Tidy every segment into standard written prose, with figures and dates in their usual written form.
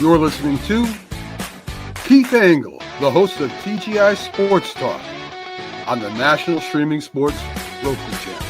You're listening to Keith Engle, the host of TGI Sports Talk on the National Streaming Sports Roku channel.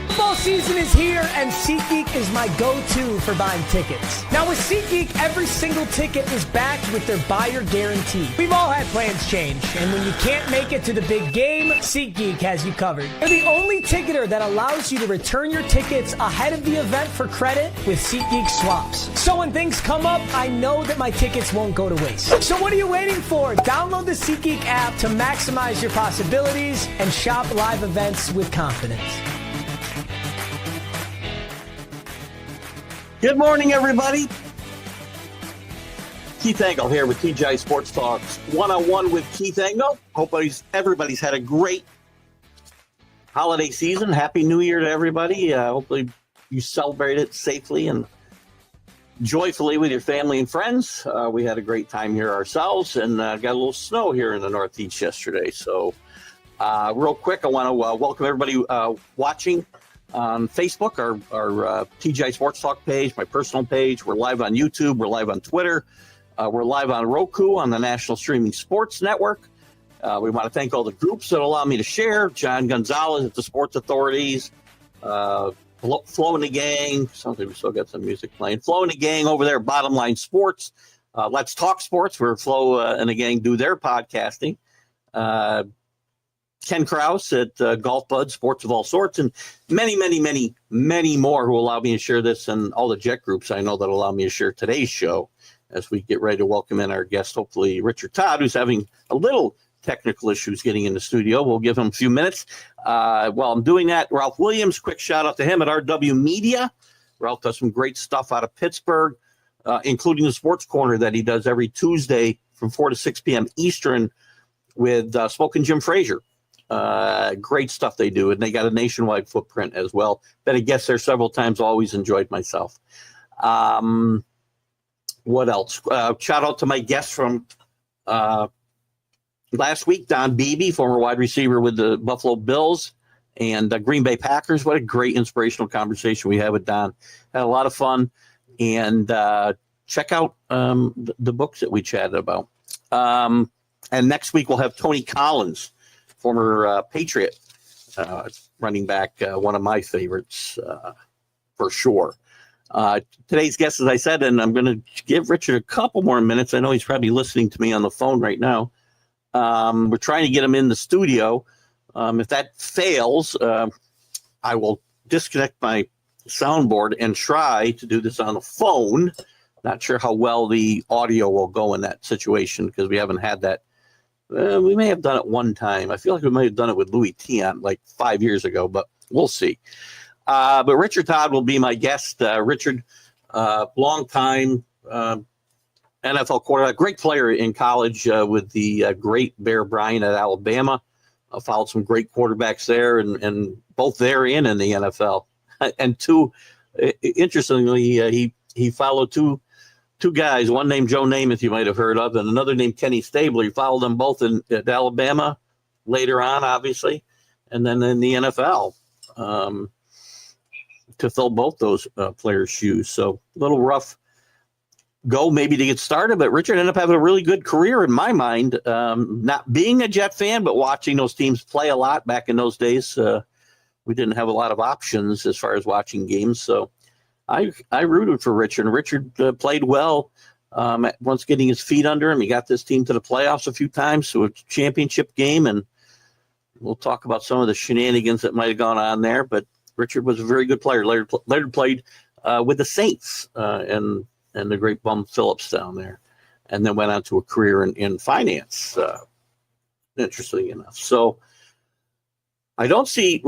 Football season is here, and SeatGeek is my go-to for buying tickets. Now with SeatGeek, every single ticket is backed with their buyer guarantee. We've all had plans change, and when you can't make it to the big game, SeatGeek has you covered. They're the only ticketer that allows you to return your tickets ahead of the event for credit with SeatGeek swaps. So when things come up, I know that my tickets won't go to waste. So what are you waiting for? Download the SeatGeek app to maximize your possibilities and shop live events with confidence. Good morning, everybody. Keith Engle here with TGI Sports Talks One-on-One with Keith Engle. Hope everybody's had a great holiday season. Happy New Year to everybody. Hopefully you celebrate it safely and joyfully with your family and friends. We had a great time here ourselves and got a little snow here in the Northeast yesterday. So real quick, I want to welcome everybody watching on Facebook, our TGI Sports Talk page, my personal page. We're live on YouTube. We're live on Twitter. We're live on Roku on the National Streaming Sports Network. We want to thank all the groups that allow me to share. John Gonzalez at the Sports Authorities, Flo and the Gang. Something we still got some music playing. Flo and the Gang over there, Bottom Line Sports. Let's Talk Sports, where Flo and the Gang do their podcasting. Ken Krause at Golf Bud, Sports of All Sorts, and many, many, many, many more who allow me to share this, and all the Jet groups I know that allow me to share today's show as we get ready to welcome in our guest, hopefully Richard Todd, who's having a little technical issues getting in the studio. We'll give him a few minutes. While I'm doing that, Ralph Williams, quick shout out to him at RW Media. Ralph does some great stuff out of Pittsburgh, including the Sports Corner that he does every Tuesday from 4 to 6 p.m. Eastern with Smokin' Jim Frazier. Great stuff they do, and they got a nationwide footprint as well. Been a guest there several times, always enjoyed myself. What else? Shout out to my guest from last week, Don Beebe, former wide receiver with the Buffalo Bills and Green Bay Packers. What a great inspirational conversation we had with Don. Had a lot of fun, and check out the books that we chatted about. And next week we'll have Tony Collins, former Patriot running back, one of my favorites for sure. Today's guest, as I said, and I'm going to give Richard a couple more minutes. I know he's probably listening to me on the phone right now. We're trying to get him in the studio. If that fails, I will disconnect my soundboard and try to do this on the phone. Not sure how well the audio will go in that situation because we haven't had that. We may have done it one time. I feel like we might have done it with Louis Tiant like 5 years ago, but we'll see. But Richard Todd will be my guest. Richard, long time NFL quarterback, great player in college with the great Bear Bryant at Alabama. Followed some great quarterbacks there, and both there and in the NFL. And interestingly, he followed two guys, one named Joe Namath you might have heard of, and another named Kenny Stabler. He followed them both at Alabama later on, obviously, and then in the NFL to fill both those players' shoes. So a little rough go maybe to get started, but Richard ended up having a really good career in my mind, not being a Jet fan, but watching those teams play a lot back in those days. We didn't have a lot of options as far as watching games, so I rooted for Richard, and Richard played well once getting his feet under him. He got this team to the playoffs a few times, so a championship game, and we'll talk about some of the shenanigans that might have gone on there, but Richard was a very good player. Later played with the Saints and the great Bum Phillips down there, and then went on to a career in finance, interestingly enough. So I don't see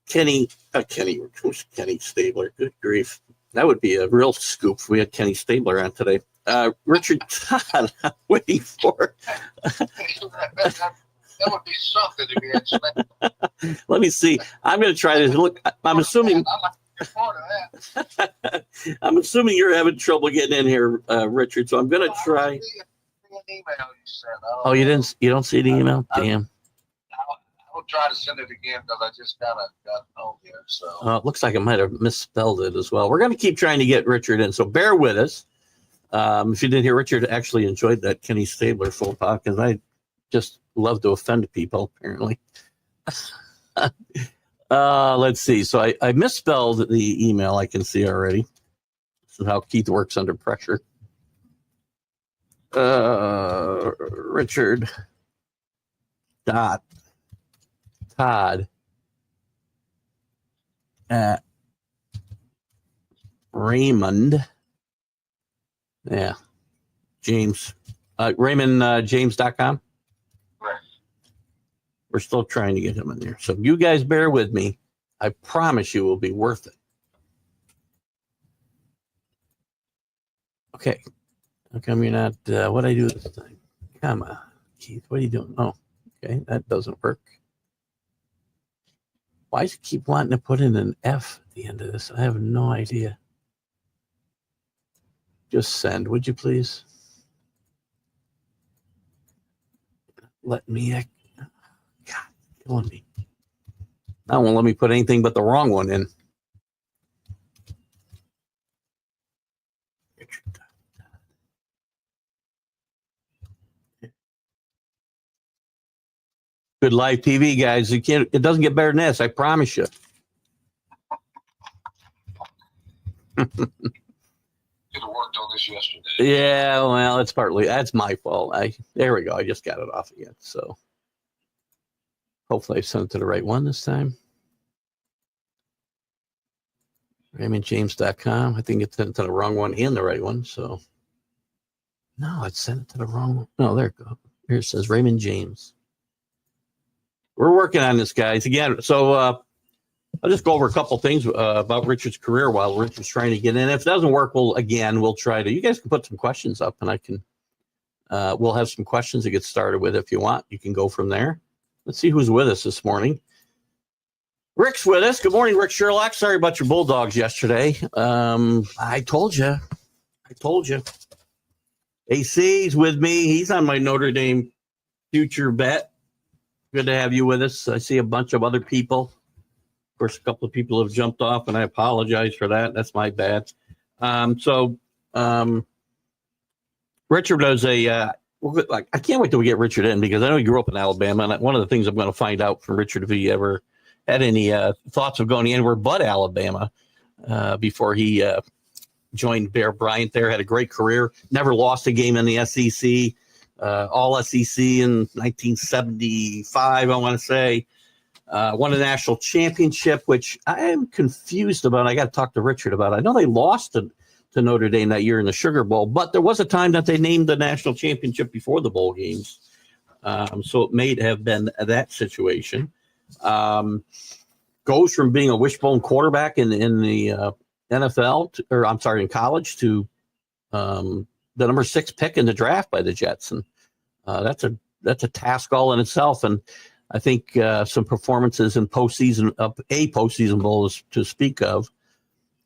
Kenny Stabler. Good grief. That would be a real scoop if we had Kenny Stabler on today. Richard Todd, I'm waiting for. That would be something to be expected. Let me see. I'm going to try this. Look, I'm assuming. I'm assuming you're having trouble getting in here, Richard. So I'm going to try. Email you sent. Oh, you don't see the email? Damn. I will try to send it again because I just kind of got home here. So It looks like I might have misspelled it as well. We're going to keep trying to get Richard in, so bear with us. If you didn't hear, Richard actually enjoyed that Kenny Stabler full talk, because I just love to offend people, apparently. Let's see. So I misspelled the email, I can see already. This is how Keith works under pressure. Richard dot Todd at Raymond. Yeah. James. RaymondJames.com. right. We're still trying to get him in there. So you guys bear with me. I promise you it will be worth it. Okay. How come you're not, what do I do this time? Come on, Keith, what are you doing? Oh, okay, that doesn't work. Why does it keep wanting to put in an F at the end of this? I have no idea. Just send, would you please? Let me, God, killing me. That won't let me put anything but the wrong one in. Good live TV, guys. You can't. It doesn't get better than this. I promise you. Could have worked on this yesterday. Yeah, well, that's my fault. There we go. I just got it off again. So hopefully I sent it to the right one this time. RaymondJames.com. I think it sent it to the wrong one and the right one. So no, it sent it to the wrong one. No, there it goes. Here it says Raymond James. We're working on this, guys. Again, so I'll just go over a couple things about Richard's career while Richard's trying to get in. If it doesn't work, we'll try to. You guys can put some questions up, and I can. We'll have some questions to get started with if you want. You can go from there. Let's see who's with us this morning. Rick's with us. Good morning, Rick Sherlock. Sorry about your Bulldogs yesterday. I told you. AC's with me. He's on my Notre Dame future bet. Good to have you with us. I see a bunch of other people. Of course, a couple of people have jumped off, and I apologize for that. That's my bad. Richard does I can't wait till we get Richard in, because I know he grew up in Alabama, and one of the things I'm going to find out from Richard, if he ever had any thoughts of going anywhere but Alabama before he joined Bryant there. Had a great career, never lost a game in the SEC. All SEC in 1975, I want to say. Won a national championship, which I am confused about. I got to talk to Richard about it. I know they lost to Notre Dame that year in the Sugar Bowl, but there was a time that they named the national championship before the bowl games. So it may have been that situation. Goes from being a wishbone quarterback in the NFL, in college, to the number 6 pick in the draft by the Jets. And that's a task all in itself. And I think some performances in postseason bowl to speak of,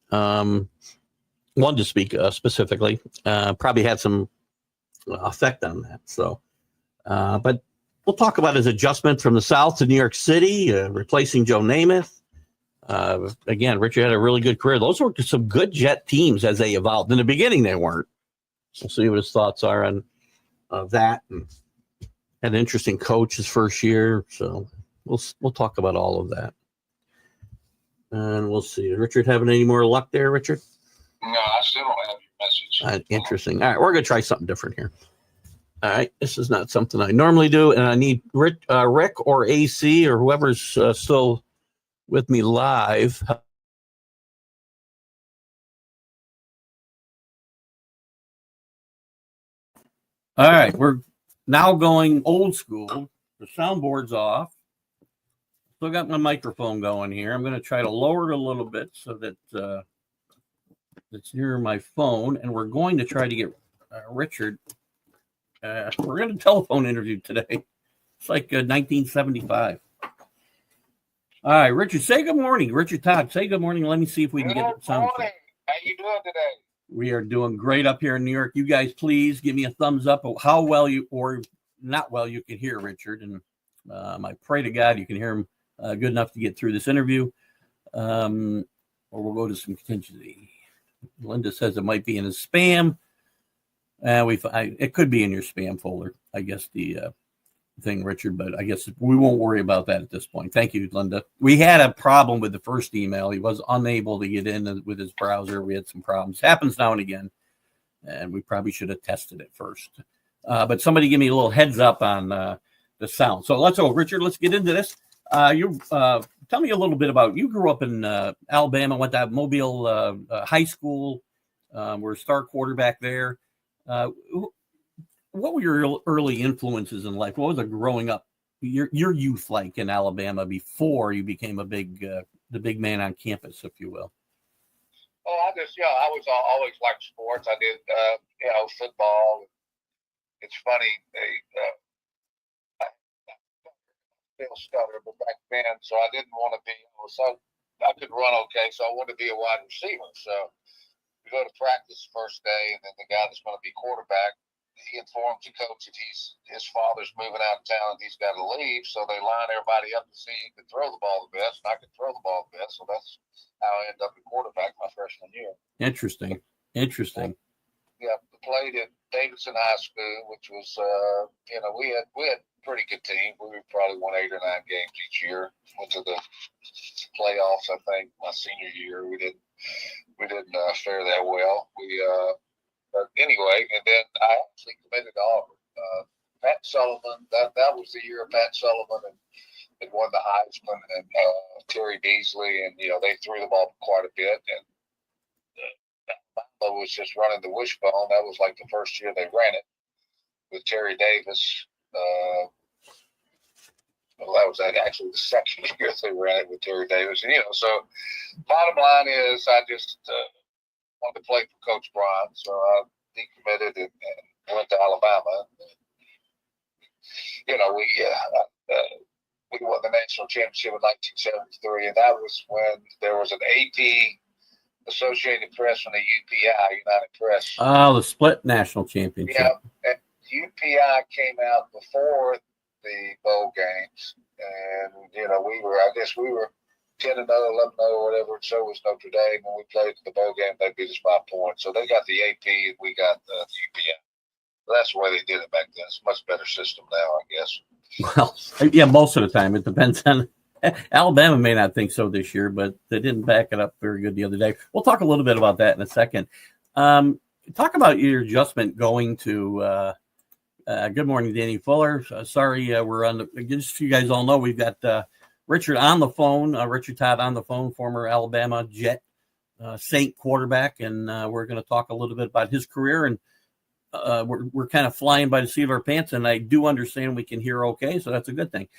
one to speak specifically, probably had some effect on that. So, but we'll talk about his adjustment from the South to New York City, replacing Joe Namath. Again, Richard had a really good career. Those were some good Jet teams as they evolved. In the beginning, they weren't. We'll see what his thoughts are on that. And had an interesting coach his first year. So we'll talk about all of that. And we'll see. Richard having any more luck there, Richard? No, I still don't have your message. Interesting. All right, we're going to try something different here. All right, this is not something I normally do, and I need Rick or AC or whoever's still with me live. All right, we're now going old school. The soundboard's off. Still got my microphone going here. I'm going to try to lower it a little bit so that it's near my phone, and we're going to try to get Richard. We're going to telephone interview today. It's like 1975. All right, Richard, say good morning. Richard Todd, say good morning. Let me see if we can get it sound. Good morning. How you doing today? We are doing great up here in New York. You guys, please give me a thumbs up of how well you or not well you can hear Richard, and I pray to God you can hear him good enough to get through this interview, or we'll go to some contingency. Linda says it might be in his spam. It could be in your spam folder, I guess, the thing, Richard, but I guess we won't worry about that at this point. Thank you, Linda. We had a problem with the first email. He was unable to get in with his browser. We had some problems. Happens now and again, and we probably should have tested it first. But somebody give me a little heads up on the sound. So Richard, let's get into this. Tell me a little bit about, you grew up in Alabama, went to Mobile High School, were a star quarterback there. What were your early influences in life? What was it growing up, your youth like in Alabama before you became the big man on campus, if you will? Oh, I was always liked sports. I did, football. It's funny, I still stutter, but back then, so I didn't want to be, so I could run okay, so I wanted to be a wide receiver. So we go to practice first day, and then the guy that's going to be quarterback, he informs the coach that his father's moving out of town and he's got to leave, so they line everybody up to see who can throw the ball the best, and I could throw the ball the best, so that's how I ended up at quarterback my freshman year. Interesting. Yeah, played at Davidson High School, which was, we had a pretty good team. We probably won 8 or 9 games each year. Went to the playoffs, I think, my senior year. We didn't fare that well. But anyway, and then I actually committed to Auburn. Pat Sullivan, that was the year of Pat Sullivan, and had won the Heisman, and Terry Beasley, and they threw the ball quite a bit, and was just running the wishbone. That was like the first year they ran it with Terry Davis. That was actually the second year they ran it with Terry Davis. And, so bottom line is I just wanted to play for Coach Bryant. So I decommitted and went to Alabama. We won the national championship in 1973, and that was when there was an AP Associated Press and the UPI, United Press. Oh, the split national championship. Yeah, and UPI came out before the bowl games, and we were 10-0, 11-0, or whatever. And so was Notre Dame. When we played the bowl game, they beat us by a point. So they got the AP, and we got the UPI. That's the way they did it back then. It's a much better system now, I guess. Well, yeah, most of the time it depends on. Alabama may not think so this year, but they didn't back it up very good the other day. We'll talk a little bit about that in a second. Talk about your adjustment going to good morning, Danny Fuller. Sorry, we're on just so you guys all know, we've got Richard on the phone, Richard Todd on the phone, former Alabama Jet Saint quarterback, and we're going to talk a little bit about his career, and we're kind of flying by the seat of our pants, and I do understand we can hear okay, so that's a good thing.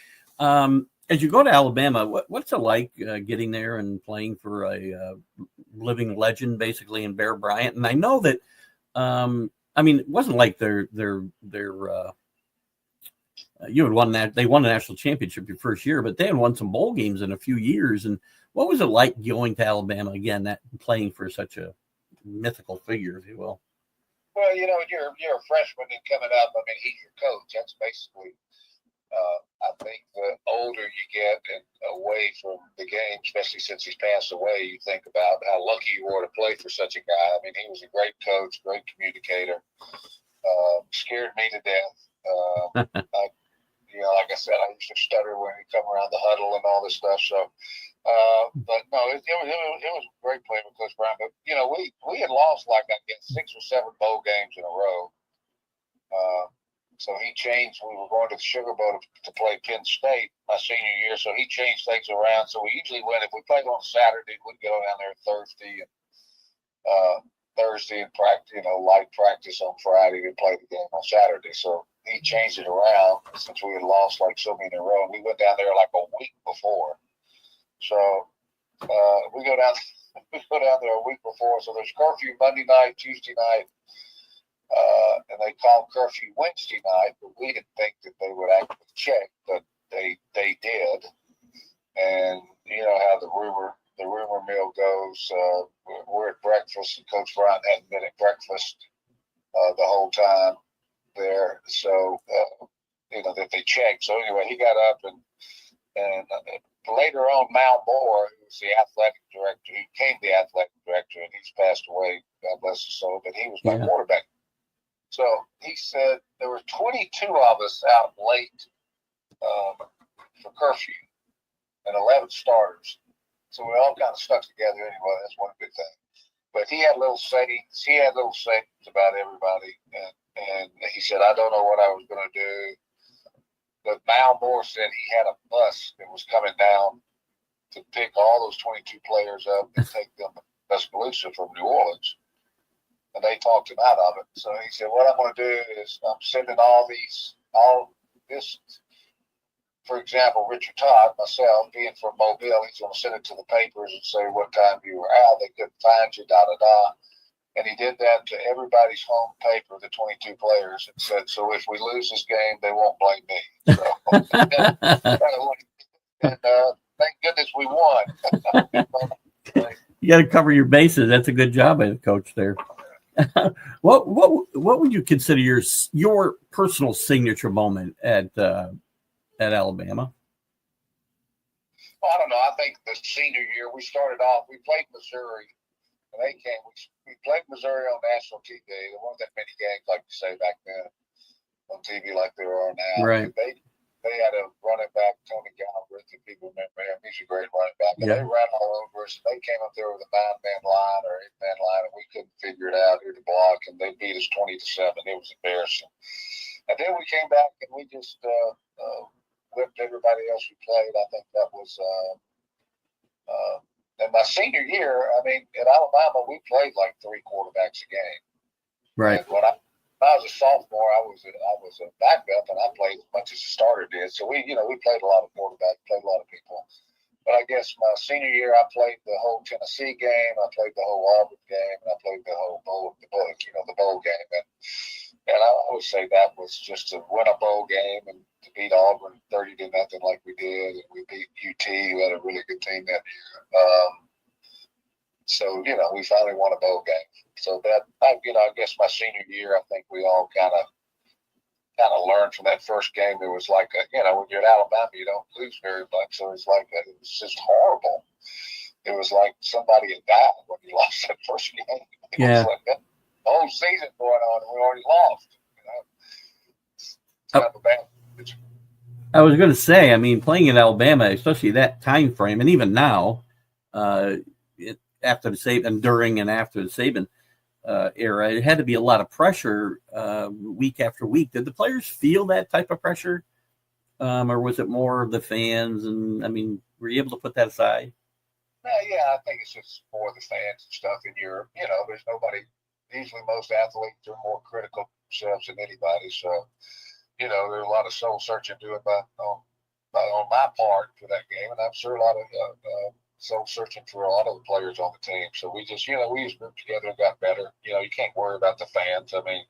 As you go to Alabama, what's it like getting there and playing for a living legend, basically, in Bear Bryant? And I know that, it wasn't like you had won that. They won the national championship your first year, but they had won some bowl games in a few years. And what was it like going to Alabama again, that playing for such a mythical figure, if you will? Well, you're a freshman and coming up. He's your coach. That's basically. I think the older you get and away from the game, especially since he's passed away, you think about how lucky you were to play for such a guy. He was a great coach, great communicator, scared me to death. Like I said, I used to stutter when he'd come around the huddle and all this stuff. So, but no, it was great playing with Coach Bryant. But, we had lost 6 or 7 bowl games in a row. So he changed. We were going to the Sugar Bowl to play Penn State my senior year, so he changed things around. So we usually went, if we played on Saturday, we'd go down there Thursday and practice, light practice on Friday and play the game on Saturday. So he changed it around since we had lost so many in a row. We went down there a week before. So we go down there a week before. So there's curfew Monday night, Tuesday night. And they called curfew Wednesday night, but we didn't think that they would actually check, but they did. And how the rumor mill goes. We're at breakfast, and Coach Bryant hadn't been at breakfast the whole time there. So that they checked. So anyway, he got up and later on, Mal Moore, who was the athletic director, he became the athletic director, and he's passed away, God bless his soul, but he was my quarterback. So he said there were 22 of us out late for curfew and 11 starters. So we all kind of stuck together anyway. That's one good thing. But he had little sayings. He had little sayings about everybody. And he said, I don't know what I was going to do. But Mal Moore said he had a bus that was coming down to pick all those 22 players up and take them to Tuscaloosa from New Orleans. And they talked him out of it. So he said, what I'm going to do is I'm sending all this, for example, Richard Todd, myself, being from Mobile, he's going to send it to the papers and say what time you were out. They couldn't find you, da-da-da. And he did that to everybody's home paper, the 22 players, and said, so if we lose this game, they won't blame me. So, and thank goodness we won. You got to cover your bases. That's a good job by the coach there. What would you consider your personal signature moment at Alabama? Well, I don't know. I think the senior year we started off. We played Missouri, and they came. We played Missouri on national TV. There weren't that many games, like you say back then, on TV like there are now. Right. They had a running back, Tony Galbraith, and people remember him. He's a great running back. And they ran all over us. They came up there with a 9-man line or 8-man line, and we couldn't figure it out who to block, and they beat us 20-7. It was embarrassing. And then we came back, and we just whipped everybody else we played. I think that was and my senior year, I mean, at Alabama, we played like 3 quarterbacks a game. Right. And when I was a sophomore, I was a backup, and I played as much as a starter did. So we played a lot of quarterbacks, played a lot of people. But I guess my senior year, I played the whole Tennessee game, I played the whole Auburn game, and I played the whole bowl game. And I would say that was just to win a bowl game and to beat Auburn 30-0 like we did, and we beat UT, who had a really good team that year. So we finally won a bowl game. So that I guess my senior year, I think we all kind of learned from that first game. It was like when you're at Alabama, you don't lose very much, so it's like it was just horrible. It was like somebody had died when you lost that first game. It was like that whole season going on, and we already lost. It's kind of a bad situation. I was going to say, I mean, playing in Alabama, especially that time frame, and even now, after the Saban, during and after the Saban era, it had to be a lot of pressure week after week. Did the players feel that type of pressure, or was it more of the fans? And I mean, were you able to put that aside? Yeah, I think it's just more the fans and stuff. And there's nobody. Usually, most athletes are more critical of themselves than anybody. So, there's a lot of soul searching doing on my part for that game, and I'm sure a lot of soul searching for a lot of the players on the team. So we just moved together and got better. You can't worry about the fans. I mean,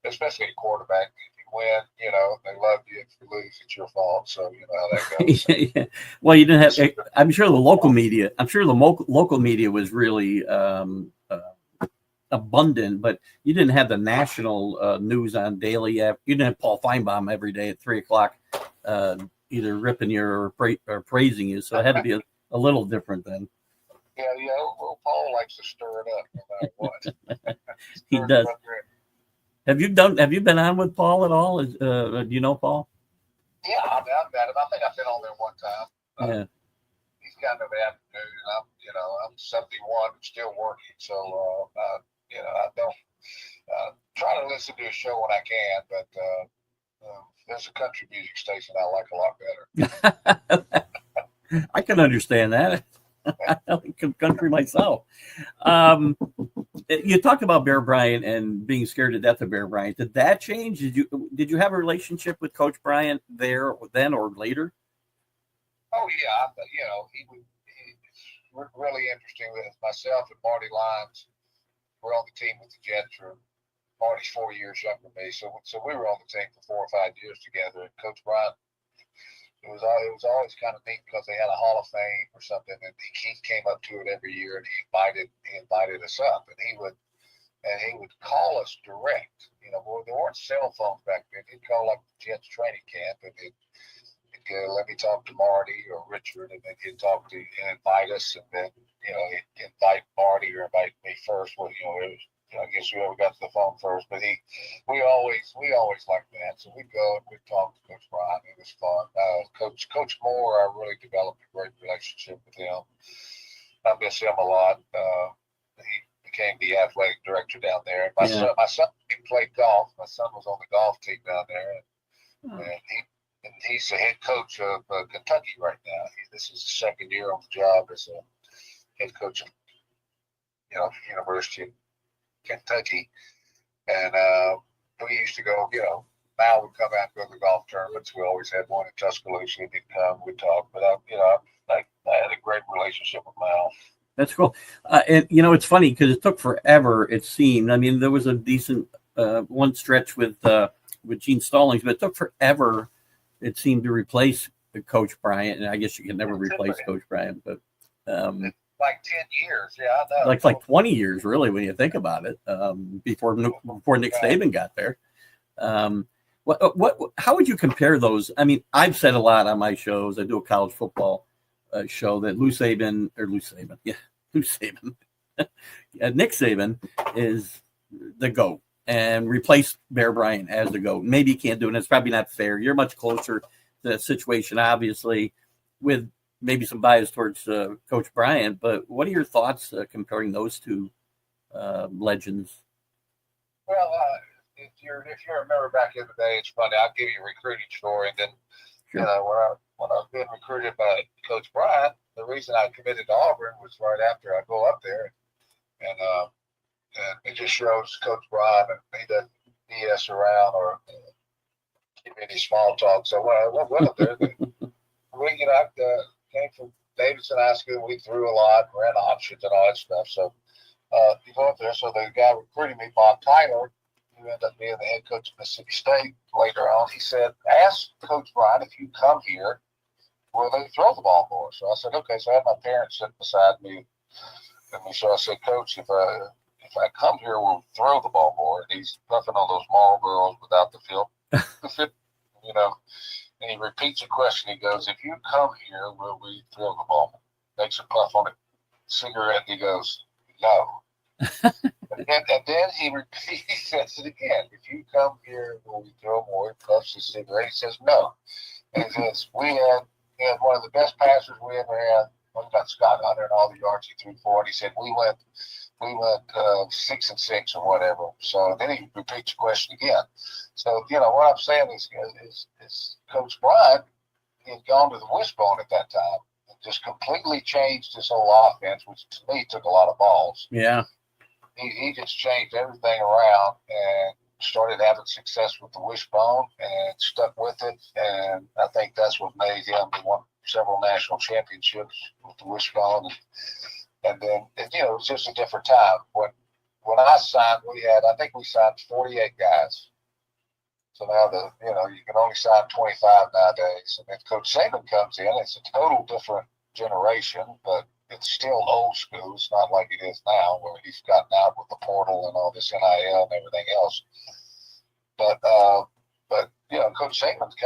especially a quarterback. If you win, they love you. If you lose, it's your fault. So you know how that goes. Yeah. Well, you didn't have. I'm sure the local media. I'm sure the local media was really abundant, but you didn't have the national news on daily. You didn't have Paul Feinbaum every day at 3:00, either ripping you or praising you. So it had to be a little different then. Yeah. Well, Paul likes to stir it up no matter what. He does. Have you been on with Paul at all? Do you know Paul? Yeah, I've met him. I think I've been on there one time. Yeah. He's kind of an avenue, and I'm 71 and still working, so I don't try to listen to a show when I can, but there's a country music station I like a lot better. I can understand that. I like country myself. You talked about Bear Bryant and being scared to death of Bear Bryant. Did that change? Did you have a relationship with Coach Bryant there then or later? Oh yeah, he's really interesting. With myself and Marty Lyons, we're on the team with the Jets. Marty's 4 years younger than me, so we were on the team for 4 or 5 years together. And Coach Bryant. It was always kind of neat because they had a Hall of Fame or something, and Keith came up to it every year, and he invited us up, and he would and he would call us direct. Well, there weren't cell phones back then. He'd call like the Jets training camp, and he'd go, let me talk to Marty or Richard, and then he'd talk to and invite us, and then he'd invite Marty or invite me first. Well, it was, I guess whoever got to the phone first, but we always liked that. So we'd go and we'd talk to Coach Bryant. It was fun. Coach Moore, I really developed a great relationship with him. I miss him a lot. He became the athletic director down there. My son played golf. My son was on the golf team down there, and he's the head coach of Kentucky right now. This is his second year on the job as a head coach of University of Kentucky. And we used to go. Mal would come out and go to the golf tournaments. We always had one in Tuscaloosa. He'd come, we'd talk. But I had a great relationship with Mal. That's cool. And it's funny because it took forever. It seemed. I mean, there was a decent one stretch with Gene Stallings, but it took forever. It seemed to replace Coach Bryant, and I guess you can never replace Coach Bryant, but like 10 years, yeah, I know. Like 20 years, really, when you think about it. Before Nick Saban got there. How would you compare those? I mean, I've said a lot on my shows. I do a college football show that Nick Saban is the GOAT and replaced Bear Bryant as the GOAT. Maybe you can't do it. It's probably not fair. You're much closer to that situation, obviously, with maybe some bias towards Coach Bryant. But what are your thoughts comparing those two legends? Well, if you remember back in the day, it's funny. I'll give you a recruiting story, and then when I was being recruited by Coach Bryant, the reason I committed to Auburn was right after I go up there, and it just shows Coach Bryant, and he doesn't BS around or give any small talk. So when I went up there, I came from Davidson High School. We threw a lot, ran options and all that stuff. So you go up there. So the guy recruiting me, Bob Tyler, who ended up being the head coach of Mississippi State later on, he said, ask Coach Bryant if you come here, will they throw the ball more? So I said, okay. So I had my parents sitting beside me. And so I said, Coach, if I come here, we'll throw the ball more. And he's puffing on those Marlboros without the field. And he repeats the question. He goes, if you come here, will we throw the ball? Makes a puff on a cigarette. And he goes, no. and then he says it again. If you come here, will we throw more? He puffs his cigarette. He says, no. And he says, we had one of the best passers we ever had. We got Scott Hunter and all the yards he threw for it. He said, we went 6 and 6 or whatever. So then he repeats the question again. So, what I'm saying is Coach Bryant, he had gone to the wishbone at that time and just completely changed his whole offense, which to me took a lot of balls. Yeah. He just changed everything around and started having success with the wishbone and stuck with it. And I think that's what made him. He won several national championships with the wishbone. And then, it was just a different time. When I signed, I think we signed 48 guys. So now you can only sign 25 nowadays. And then Coach Saban comes in. It's a total different generation, but it's still old school. It's not like it is now, where he's gotten out with the portal and all this NIL and everything else. But Coach Saban's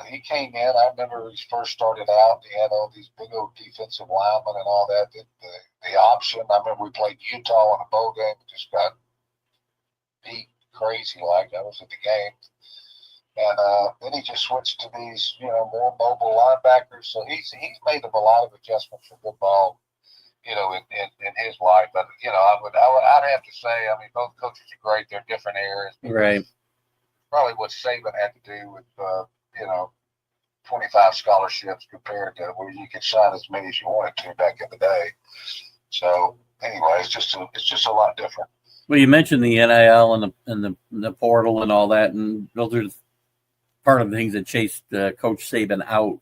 he came in. I remember he first started out. He had all these big old defensive linemen and all that. The option. I remember we played Utah in a bowl game. And just got beat crazy like. I was at the game. And then he just switched to these, more mobile linebackers. So he's made a lot of adjustments for football, in his life. But I'd have to say, I mean, both coaches are great. They're different areas. Right. Probably what Saban had to do with 25 scholarships compared to where you could sign as many as you wanted to back in the day. So anyway, it's just a lot different. Well, you mentioned the NIL and the portal and all that, and those are part of the things that chased Coach Saban out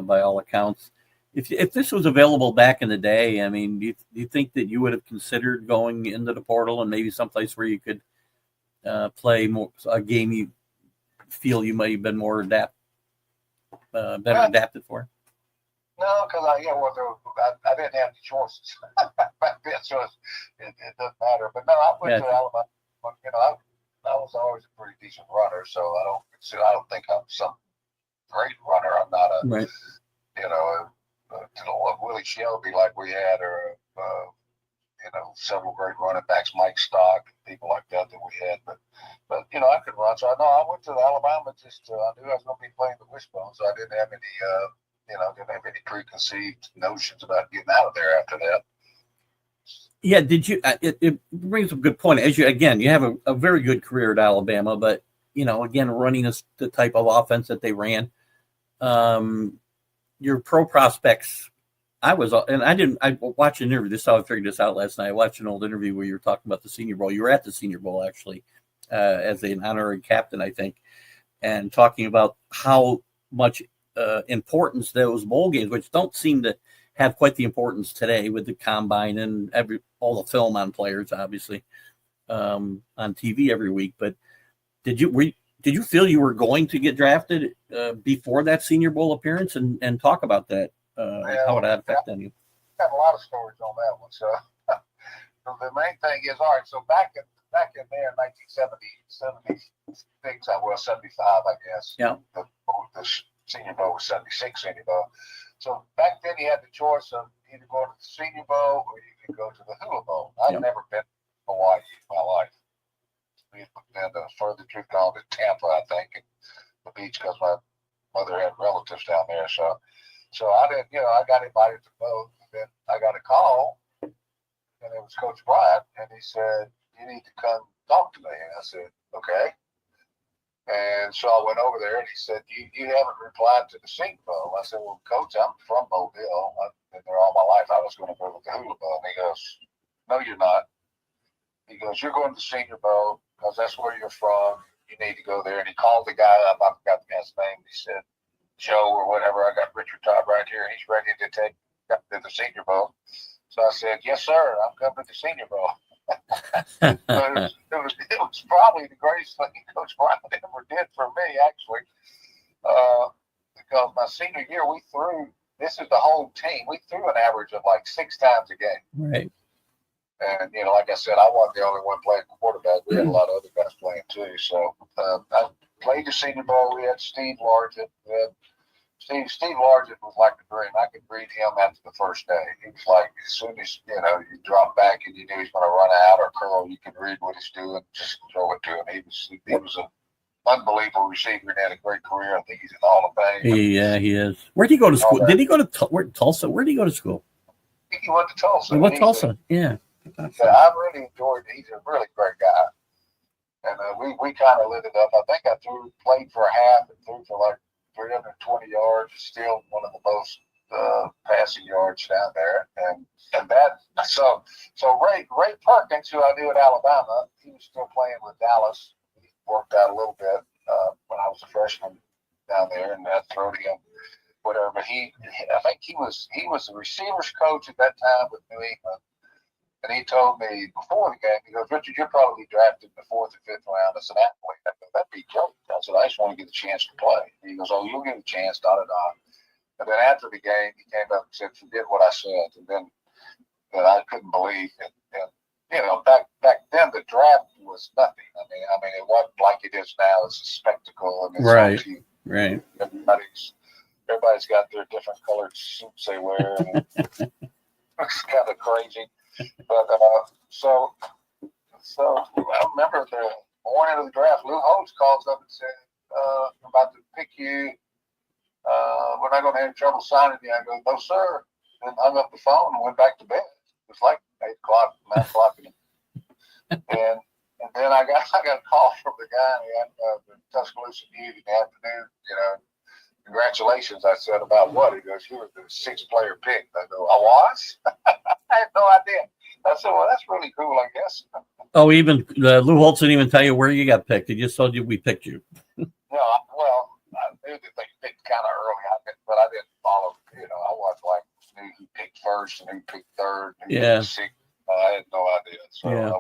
by all accounts. If this was available back in the day, I mean, do you think that you would have considered going into the portal and maybe someplace where you could play more a game you feel you might have been more adapted for? No, because I didn't have any choices back then, so it doesn't matter. But no, I went to Alabama. You know, I was always a pretty decent runner, so I don't think I'm some great runner. I'm not a Right. you know a Willie Shelby like we had, or several great running backs, Mike Stock, people like that we had. But you know, I could run. So I went to Alabama just I knew I was going to be playing the wishbone, so I didn't have any didn't have any preconceived notions about getting out of there after that. Yeah, did you? It brings up a good point. As you have a very good career at Alabama, but you know, again, running the type of offense that they ran, your pro prospects. I watched an interview. This is how I figured this out last night. I watched an old interview where you were talking about the Senior Bowl. You were at the Senior Bowl actually, as an honorary captain, I think, and talking about how much importance those bowl games, which don't seem to have quite the importance today with the combine and all the film on players, obviously, on TV every week. But did you feel you were going to get drafted before that Senior Bowl appearance, and talk about that? How would that affect you? I have a lot of stories on that one. So the main thing is, all right. So back in there, 1976, 75, I guess. Yeah. The Senior Bowl was 76 Senior Bowl. So back then, you had the choice of either going to the Senior Bowl or you could go to the Hula Bowl. I've never been to Hawaii in my life. We've been further truth gone to Tampa, I think, and the beach, because my mother had relatives down there. So I didn't, I got invited to both. And then I got a call, and it was Coach Bryant, and he said, "You need to come talk to me." And I said, "Okay." And so I went over there, and he said, you haven't replied to the Senior Bowl. I said, "Well, Coach, I'm from Mobile. I've been there all my life. I was going to go to the Hula Bowl." And he goes, "No, you're not." He goes, "You're going to the Senior Bowl because that's where you're from. You need to go there." And he called the guy up. I forgot the guy's name. He said, "Joe," or whatever. "I got Richard Todd right here. He's ready to take to the Senior Bowl." So I said, "Yes, sir. I'm coming to the Senior Bowl." It was probably the greatest thing Coach Bryant ever did for me, actually, because my senior year this is the whole team. We threw an average of like 6 times a game. Right. And, like I said, I wasn't the only one playing quarterback. We had a lot of other guys playing too. So I played the Senior Bowl. We had Steve Largent. Steve Largent was like a dream. I could read him after the first day. He was like, as soon as, you drop back and you knew he's going to run out or curl, you could read what he's doing, just throw it to him. He was an unbelievable receiver and had a great career. I think he's in the Hall of Fame. Yeah, he is. Where did he go to school? Did he go to Tulsa? Where did he go to school? I think he went to Tulsa. He went to Tulsa, yeah. I really enjoyed it. He's a really great guy. And we kind of lit it up. I think I played for a half and threw for like 320 yards, still one of the most passing yards down there, and that. So Ray Perkins, who I knew at Alabama, he was still playing with Dallas. He worked out a little bit when I was a freshman down there, and I threw to him, whatever. But I think he was the receivers coach at that time with New England. And he told me before the game, he goes, "Richard, you're probably drafted in the 4th or 5th round as an athlete." I go, "That'd be great." I said, "I just want to get a chance to play." He goes, "Oh, you'll get a chance, da. And then after the game, he came up and said, "Forget what I said." And then I couldn't believe it. And, back then, the draft was nothing. I mean, it wasn't like it is now. It's a spectacle. And it's Right. Everybody's got their different colored suits they wear. And it's kind of crazy. But so I remember the morning of the draft, Lou Holtz calls up and said, "I'm about to pick you. We're not going to have trouble signing you." I go, "No, sir." And hung up the phone and went back to bed. It was like 8 o'clock, 9 o'clock. And then I got a call from the guy at the Tuscaloosa News in the afternoon, "Congratulations." I said, "About what?" He goes, "You were the 6th player picked." I go, "I was?" I had no idea. I said, "Well, that's really cool, I guess." Oh, even Lou Holtz didn't even tell you where you got picked. He just told you we picked you. No, well, I knew that they picked kind of early, but I didn't follow. I was like, knew who picked first and who picked third. And who picked sixth. I had no idea. So I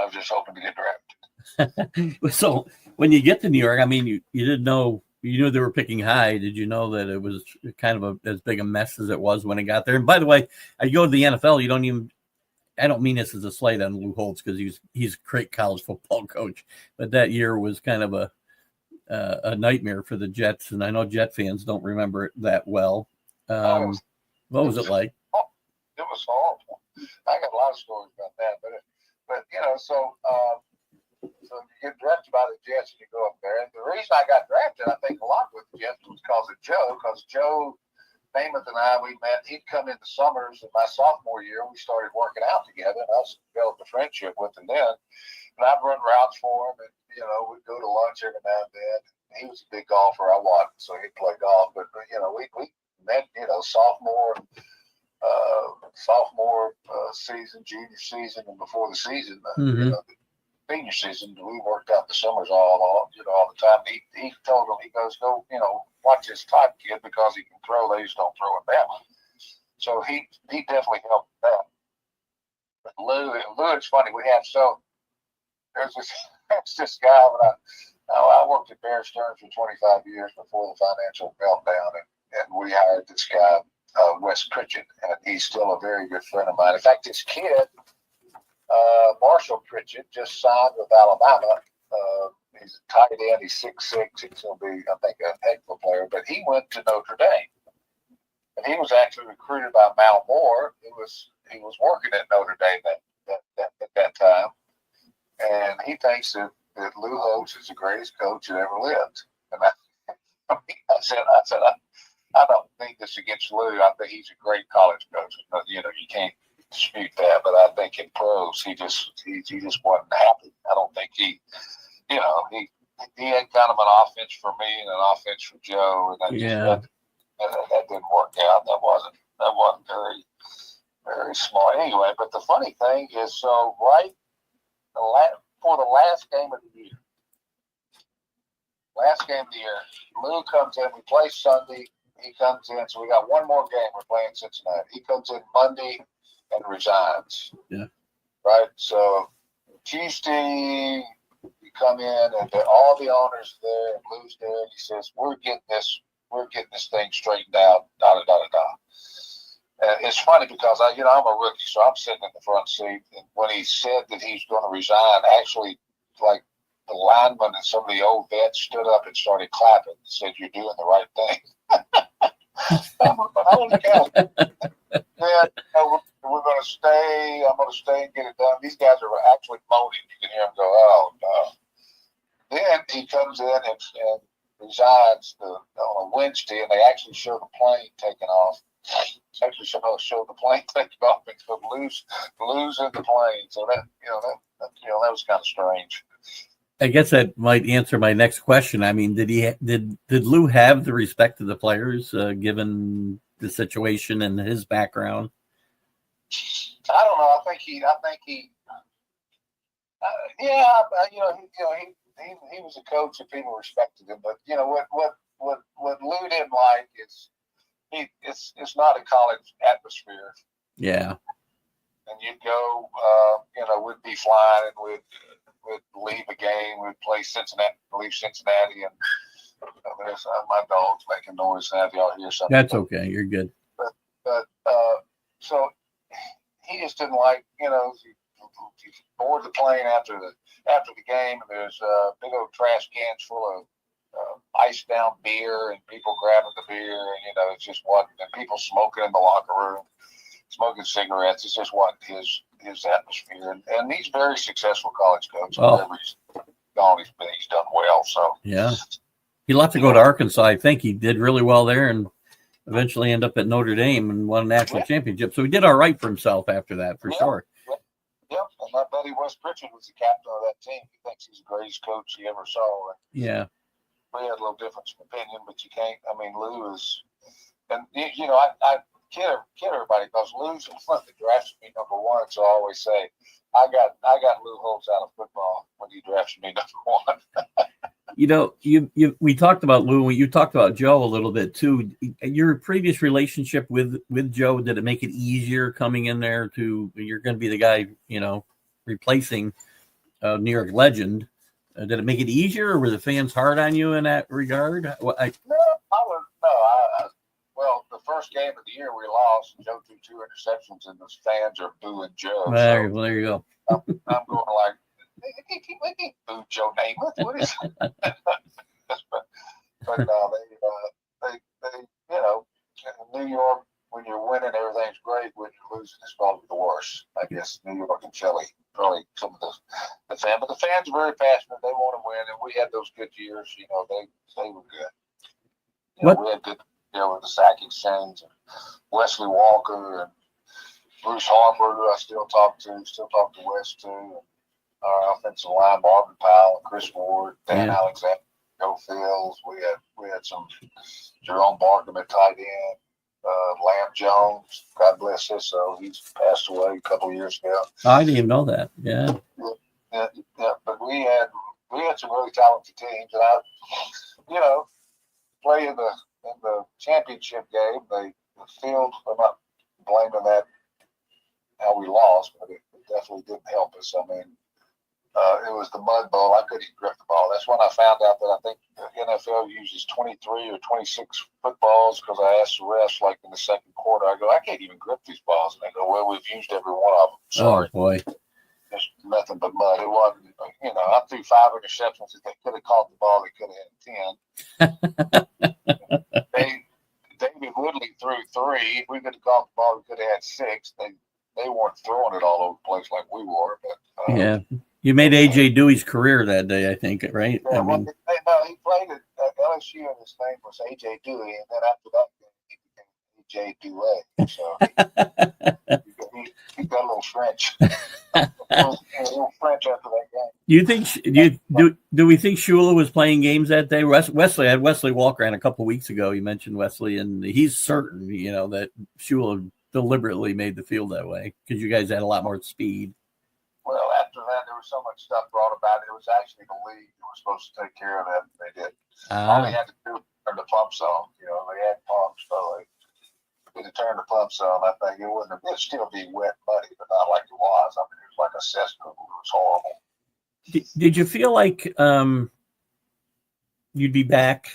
was just hoping to get drafted. So when you get to New York, I mean, you didn't know you knew they were picking high. Did you know that it was kind of as big a mess as it was when it got there? And by the way, I go to the NFL. I don't mean this as a slight on Lou Holtz because he's a great college football coach, but that year was kind of a nightmare for the Jets, and I know Jet fans don't remember it that well. What was it like? It was awful. I got a lot of stories about that, but so you get drafted by the Jets and you go up there. And the reason I got drafted, I think, a lot with the Jets was because Joe Namath and I, we met. He'd come in the summers of my sophomore year. We started working out together, and I developed a friendship with him then. And I'd run routes for him, and we'd go to lunch every now and then. He was a big golfer. I wasn't, so he'd play golf. But we met, sophomore season, junior season, and before the season, the senior season, we worked out the summers all the time. He told him, he goes, go, watch this Todd kid because he can throw. They just don't throw it that way. So he definitely helped with that. But Lou, it's funny. There's this guy that I worked at Bear Stearns for 25 years before the financial meltdown, and we hired this guy, Wes Pritchett, and he's still a very good friend of mine. In fact, this kid, Marshall Pritchett, just signed with Alabama. He's a tight end. He's 6'6". He's going to be, I think, a heck of a player. But he went to Notre Dame, and he was actually recruited by Mal Moore. He was working at Notre Dame at that time, and he thinks that Lou Holtz is the greatest coach that ever lived. And I said, I don't think this against Lou. I think he's a great college coach. You can't dispute that, but I think in pros he just wasn't happy. I don't think he had kind of an offense for me and an offense for Joe, and that didn't work out. That wasn't very, very smart anyway. But the funny thing is, so right for the last game of the year, Lou comes in. We play Sunday. He comes in, so we got one more game. We're playing Cincinnati. He comes in Monday and resigns. Yeah. Right? So Tuesday, we come in, and all the owners there, and Lou's there, and he says, we're getting this thing straightened out, da-da-da-da-da. It's funny because I'm a rookie, so I'm sitting in the front seat, and when he said that he's going to resign, actually, like, the linemen and some of the old vets stood up and started clapping and said, you're doing the right thing. Holy cow. We're going to stay. I'm going to stay and get it done. These guys are actually moaning. You can hear them go, oh, no. Then he comes in and resigns on a Wednesday, and they actually show the plane taking off. Actually show the plane taking off and lose in the plane. So that was kind of strange. I guess that might answer my next question. I mean, did Lou have the respect of the players given the situation and his background? I don't know. I think he was a coach and people respected him. But what Lou didn't like is it's not a college atmosphere. Yeah. And you'd go, we'd be flying and we'd leave a game. We'd play leave Cincinnati, and there's my dog's making noise. Now if y'all hear something, that's okay. You're good. But so he just didn't like, you board the plane after the game, and there's big old trash cans full of iced down beer, and people grabbing the beer, and it just wasn't. And people smoking in the locker room, smoking cigarettes. It just wasn't his atmosphere, and he's a very successful college coach. Oh. He's done well. So yeah, he left to go to Arkansas. I think he did really well there, and eventually end up at Notre Dame and won a national championship. So he did all right for himself after that, for sure. Yep, and my buddy Wes Pritchett was the captain of that team. He thinks he's the greatest coach he ever saw. Yeah, we had a little difference of opinion, but you can't. I mean, Lou is, and I kid everybody because Lou's the one that drafted me number one. So I always say, I got Lou Holtz out of football when he drafted me number one. We talked about Lou. You talked about Joe a little bit too. Your previous relationship with Joe, did it make it easier coming in there you're going to be the guy, replacing New York legend? Did it make it easier, or were the fans hard on you in that regard? Well, the first game of the year we lost. Joe threw 2 interceptions, and the fans are booing Joe. Well, there you go. I'm going like, they can't boo Joe Namath. What is it? but no, they, in New York, when you're winning, everything's great. When you're losing, it's probably the worst. I guess New York and Philly, probably some of the fans. But the fans are very passionate. They want to win, and we had those good years. They were good. We had good. With the Sack Exchange and Wesley Walker and Bruce Harper, who I still talk to Wes too. And our offensive line, Marvin Powell and Chris Ward, Dan Alexander, Joe Fields. We had some Jerome Barkham at tight end, Lamb Jones, God bless his soul. He's passed away a couple of years ago. I didn't even know that. Yeah. But we had some really talented teams, and I play in the championship game, the field, I'm not blaming that how we lost, but it definitely didn't help us. I mean, it was the mud bowl. I couldn't even grip the ball. That's when I found out that I think the NFL uses 23 or 26 footballs, because I asked the refs, like in the second quarter, I go, I can't even grip these balls. And they go, well, we've used every one of them. Sorry. Oh, boy. There's nothing but mud. It wasn't, I threw 5 interceptions. If they could have caught the ball, they could have had 10. David Woodley threw 3. If we could have caught the ball, we could have had 6. They weren't throwing it all over the place like we were. But you made AJ Dewey's career that day, I think, right? Yeah, he played at LSU, and his name was AJ Dewey, and then after that, he became AJ Dewey. So he got a little French. a little French after that game. Do we think Shula was playing games that day? Wesley had Wesley Walker on a couple of weeks ago. You mentioned Wesley, and he's certain, that Shula deliberately made the field that way because you guys had a lot more speed. Well, after that, there was so much stuff brought about it. It was actually the league that was supposed to take care of that, and they did. All they had to do was turn the pumps on. They had pumps, so they could have turned the pumps on. I think it'd still be wet, muddy, but not like it was. I mean, it was like a cesspool. It was horrible. Did you feel like you'd be back?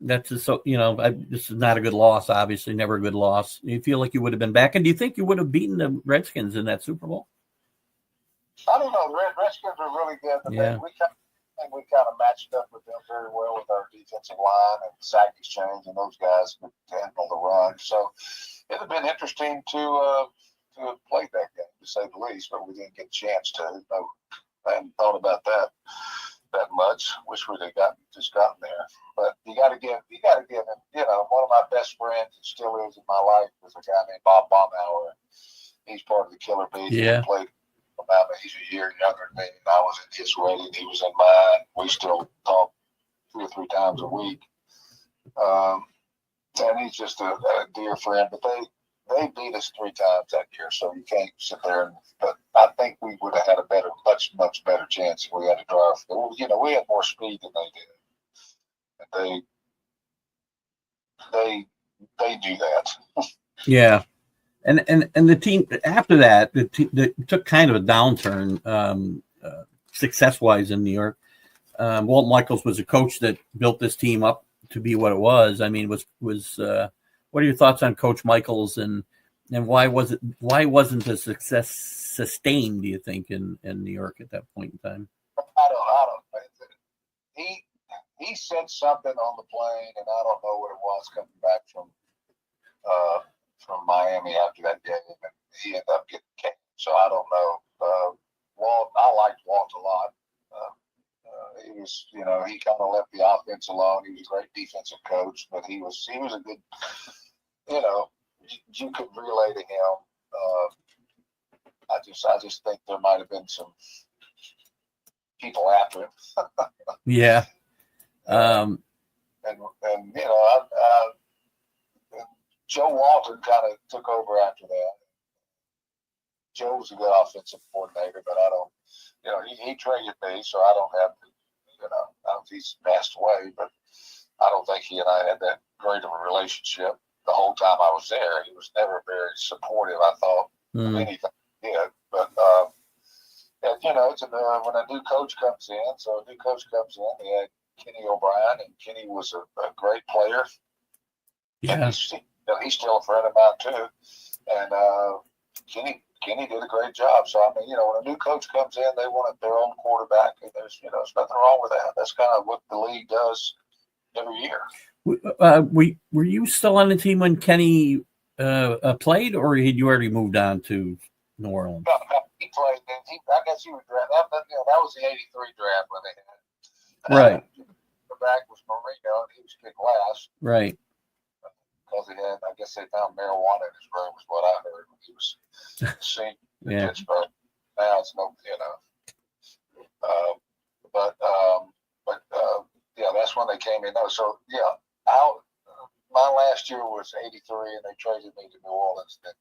That's this is not a good loss, obviously, never a good loss. Do you feel like you would have been back? And do you think you would have beaten the Redskins in that Super Bowl? I don't know. The Redskins are really good. But we kind of matched up with them very well with our defensive line and Sack Exchange, and those guys could handle the run. So it would have been interesting to have played that game, to say the least, but we didn't get a chance to. No, I hadn't thought about that much. Wish we'd have gotten there. But you got to give him. One of my best friends, and still is in my life, was a guy named Bob Baumhauer. He's part of the Killer Bees. Yeah. He played. He's a year younger than me, and I was in his wedding. He was in mine. We still talk 2 or 3 times a week. And he's just a dear friend. But they beat us 3 times that year, so you can't sit there. But I think we would have had a much better chance if we had to drive. We had more speed than they did, and they do that. Yeah. And the team after that, the took kind of a downturn success-wise in New York. Walt Michaels was a coach that built this team up to be what it was. I mean, what are your thoughts on Coach Michaels and why wasn't the success sustained, do you think, in New York at that point in time? I don't he said something on the plane, and I don't know what it was coming back from Miami after that game, and he ended up getting canned. So I don't know. Walt, I liked Walt a lot. He was, he kind of left the offense alone. He was a great defensive coach, but he was a good, you could relay to him. I just think there might have been some people after him. Yeah. Joe Walton kind of took over after that. Joe was a good offensive coordinator, but I don't, he traded me, so I don't have to, I don't know if he's passed away, but I don't think he and I had that great of a relationship the whole time I was there. He was never very supportive, I thought, of anything he did. But And, it's when a new coach comes in, they had Kenny O'Brien, and Kenny was a great player. Yeah. And he's still a friend of mine, too. And Kenny did a great job. So, I mean, when a new coach comes in, they want their own quarterback. And there's nothing wrong with that. That's kind of what the league does every year. Were you still on the team when Kenny played, or had you already moved on to New Orleans? No, he played. I guess he was drafted. That was the '83 draft when they had. Right. The back was Marino, and he was picked last. Right. Because I guess they found marijuana in his room, is what I heard when he was seen in Pittsburgh. Now it's that's when they came in. So my last year was '83, and they traded me to New Orleans. Then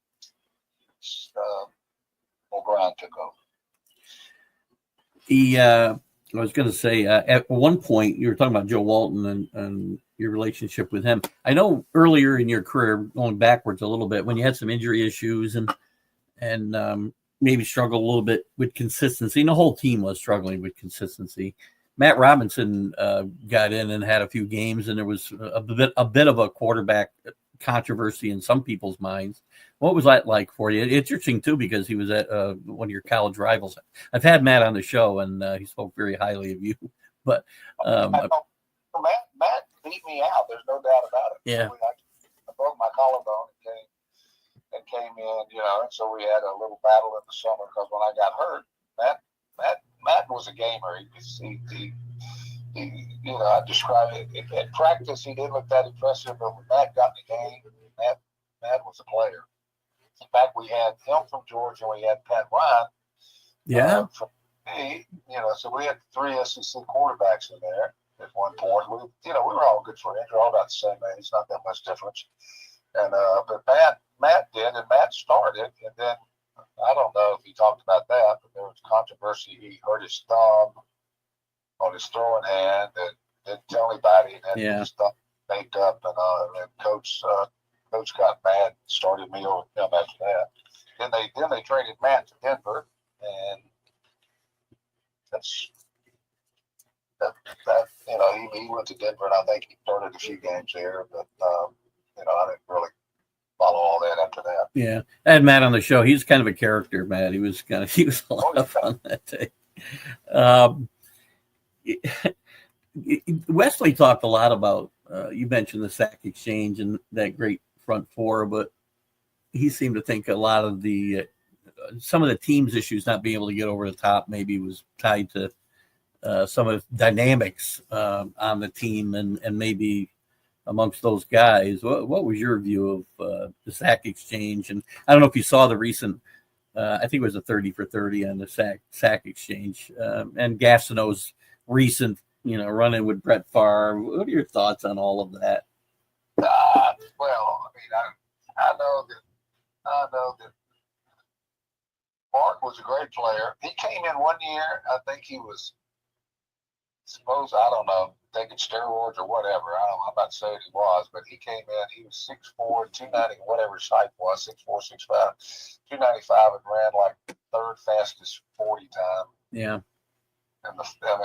O'Brien took over. I was going to say, at one point, you were talking about Joe Walton and your relationship with him. I know earlier in your career, going backwards a little bit, when you had some injury issues and maybe struggled a little bit with consistency, and the whole team was struggling with consistency. Matt Robinson got in and had a few games, and there was a bit of a quarterback controversy in some people's minds. What was that like for you? It's interesting, too, because he was at one of your college rivals. I've had Matt on the show, and he spoke very highly of you. But Matt beat me out. There's no doubt about it. Yeah. I broke my collarbone and came in, and so we had a little battle in the summer because when I got hurt, Matt was a gamer. I describe it at practice. He didn't look that impressive, but when Matt got in the game, Matt was a player. In fact, we had him from Georgia, and we had Pat Ryan. Yeah. So we had 3 SEC quarterbacks in there at one point. We were all good friends. We're all about the same age, not that much difference. And but Matt did, and Matt started, and then I don't know if he talked about that, but there was controversy. He hurt his thumb on his throwing hand and didn't tell anybody, and then his thumb baked up, and coach got mad and started me over him after that. Then they traded Matt to Denver, and he went to Denver, and I think he started a few games there, but I didn't really follow all that after that. Yeah, I had Matt on the show. He's kind of a character, Matt. He was a lot of fun that day. Wesley talked a lot about, you mentioned the sack exchange and that great front four, but he seemed to think a lot of some of the team's issues not being able to get over the top maybe was tied to some of the dynamics on the team and maybe amongst those guys. What was your view of the sack exchange? And I don't know if you saw the recent, I think it was a 30 for 30 on the sack exchange, and Gastineau's recent, run-in with Brett Favre. What are your thoughts on all of that? Well, I mean, I know that Mark was a great player. He came in one year, I think he was, I don't know, taking steroids or whatever. I'm not saying he was, but he came in, he was 6'4", 290, whatever his height was, 6'4", 6'5", 295, and ran like third fastest 40 time. Yeah. And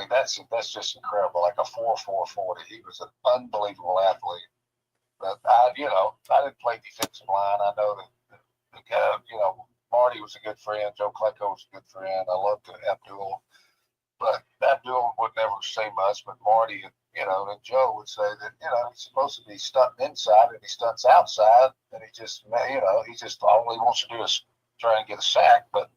that's just incredible, like a 4.40. He was an unbelievable athlete. But I didn't play defensive line. I know that Marty was a good friend. Joe Klecko was a good friend. I loved Abdul. But Abdul would never say much, but Marty and Joe would say that, he's supposed to be stunting inside and he stunts outside, and he just all he wants to do is try and get a sack. But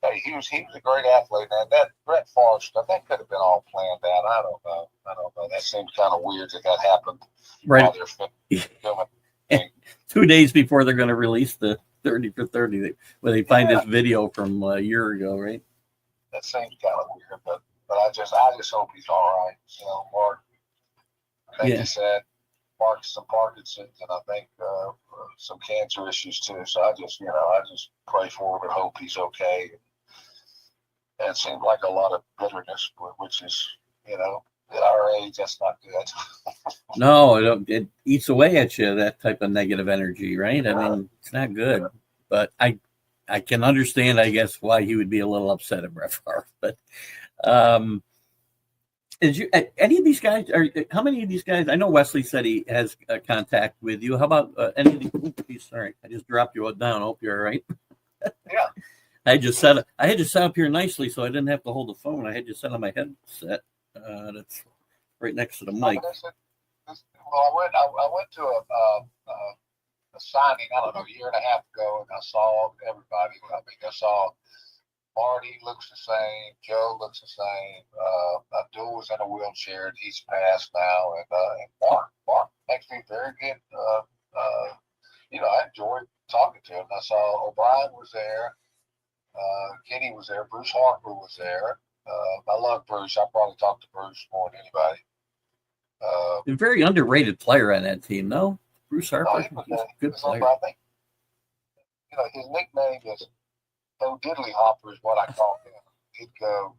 hey, he was a great athlete, and that Brett Favre stuff, that could have been all planned out. I don't know. That seems kind of weird that happened right while they're filming. 2 days before they're going to release the 30 for 30, where they find this video from a year ago, right? That seems kind of weird, but I just hope he's all right. Mark, I think he said Mark's some Parkinson's, and I think some cancer issues too. So I just pray for him and hope he's okay. And it seemed like a lot of bitterness, which is, at our age, that's not good. No, it eats away at you, that type of negative energy, right? I mean, it's not good. But I I can understand, I guess, why he would be a little upset at Brett Favre. But any of these guys? How many of these guys? I know Wesley said he has contact with you. How about any of these? Sorry, I just dropped you down. I hope you're all right. Yeah. I had you set up here nicely, so I didn't have to hold the phone. I had you set on my headset. That's right next to the mic. Well, I went to a signing, I don't know, a year and a half ago, and I saw everybody. I mean, I saw Marty looks the same, Joe looks the same. Abdul was in a wheelchair, and he's passed now, and Mark makes me very good. I enjoyed talking to him. I saw O'Brien was there, Kenny was there, Bruce Harper was there. I love Bruce. I probably talked to Bruce more than anybody. A very underrated player on that team, no? Bruce Harper, he's a good player. I think, his nickname is Bo Diddley Hopper is what I call him. He'd go,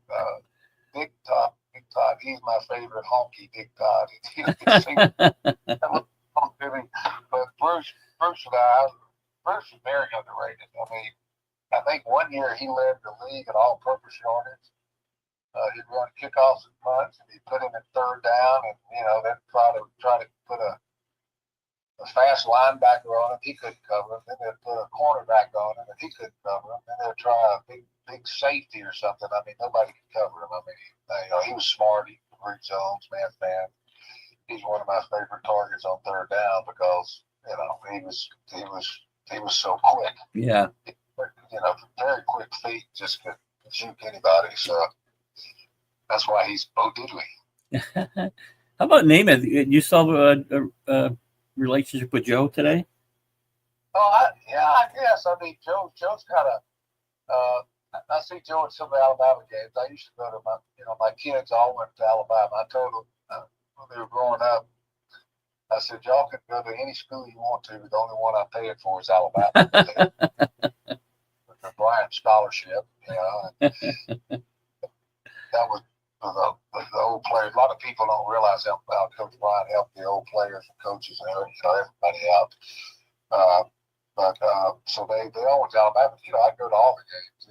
Big Todd. He's my favorite honky, Big Todd. But Bruce is very underrated. I mean, I think one year he led the league in all-purpose yardage. He'd run kickoffs and punts, and he'd put him at third down, and then try to put a fast linebacker on him. He couldn't cover him. Then they'd put a cornerback on him, and he couldn't cover him. Then they'd try a big safety or something. I mean, nobody could cover him. I mean, he was smart. He could read zones, man. He's one of my favorite targets on third down because he was so quick. Yeah. Very quick feet, just could juke anybody. So that's why he's Bo Diddley. How about Namath? You saw a relationship with Joe today? I guess. I mean, Joe's kind of. I see Joe at some of the Alabama games. I used to go to my kids all went to Alabama. I told them when they were growing up, I said, y'all can go to any school you want to, but the only one I'm paying for is Alabama. The Bryant scholarship, That was the old players. A lot of people don't realize how Coach Bryant helped the old players and coaches and everybody out. So they all went to Alabama. I go to all the games,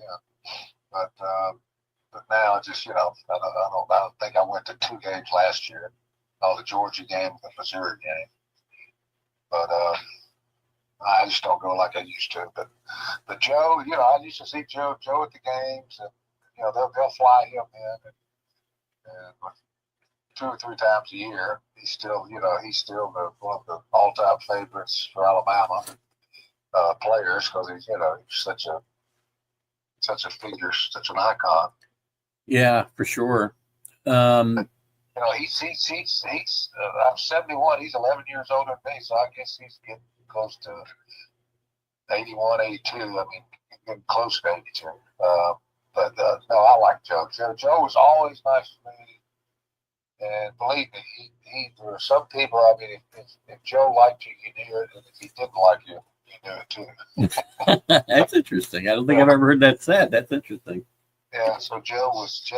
But now I just, I don't think I went to 2 games last year. The Georgia game, the Missouri game. But I just don't go like I used to. But Joe, I used to see Joe at the games, and they'll fly him in, and 2 or 3 times a year. He's still one of the all-time favorites for Alabama players because he's such a figure, such an icon. Yeah, for sure. He's I'm 71. He's 11 years older than me, so I guess he's getting close to 81, 82. I mean, getting close to 82. No, I like Joe. Joe was always nice to me, and believe me, there were some people. I mean, if Joe liked you, you knew it, and if he didn't like you, you knew it too. That's interesting. I don't think I've ever heard that said. That's interesting. Yeah. So Joe was a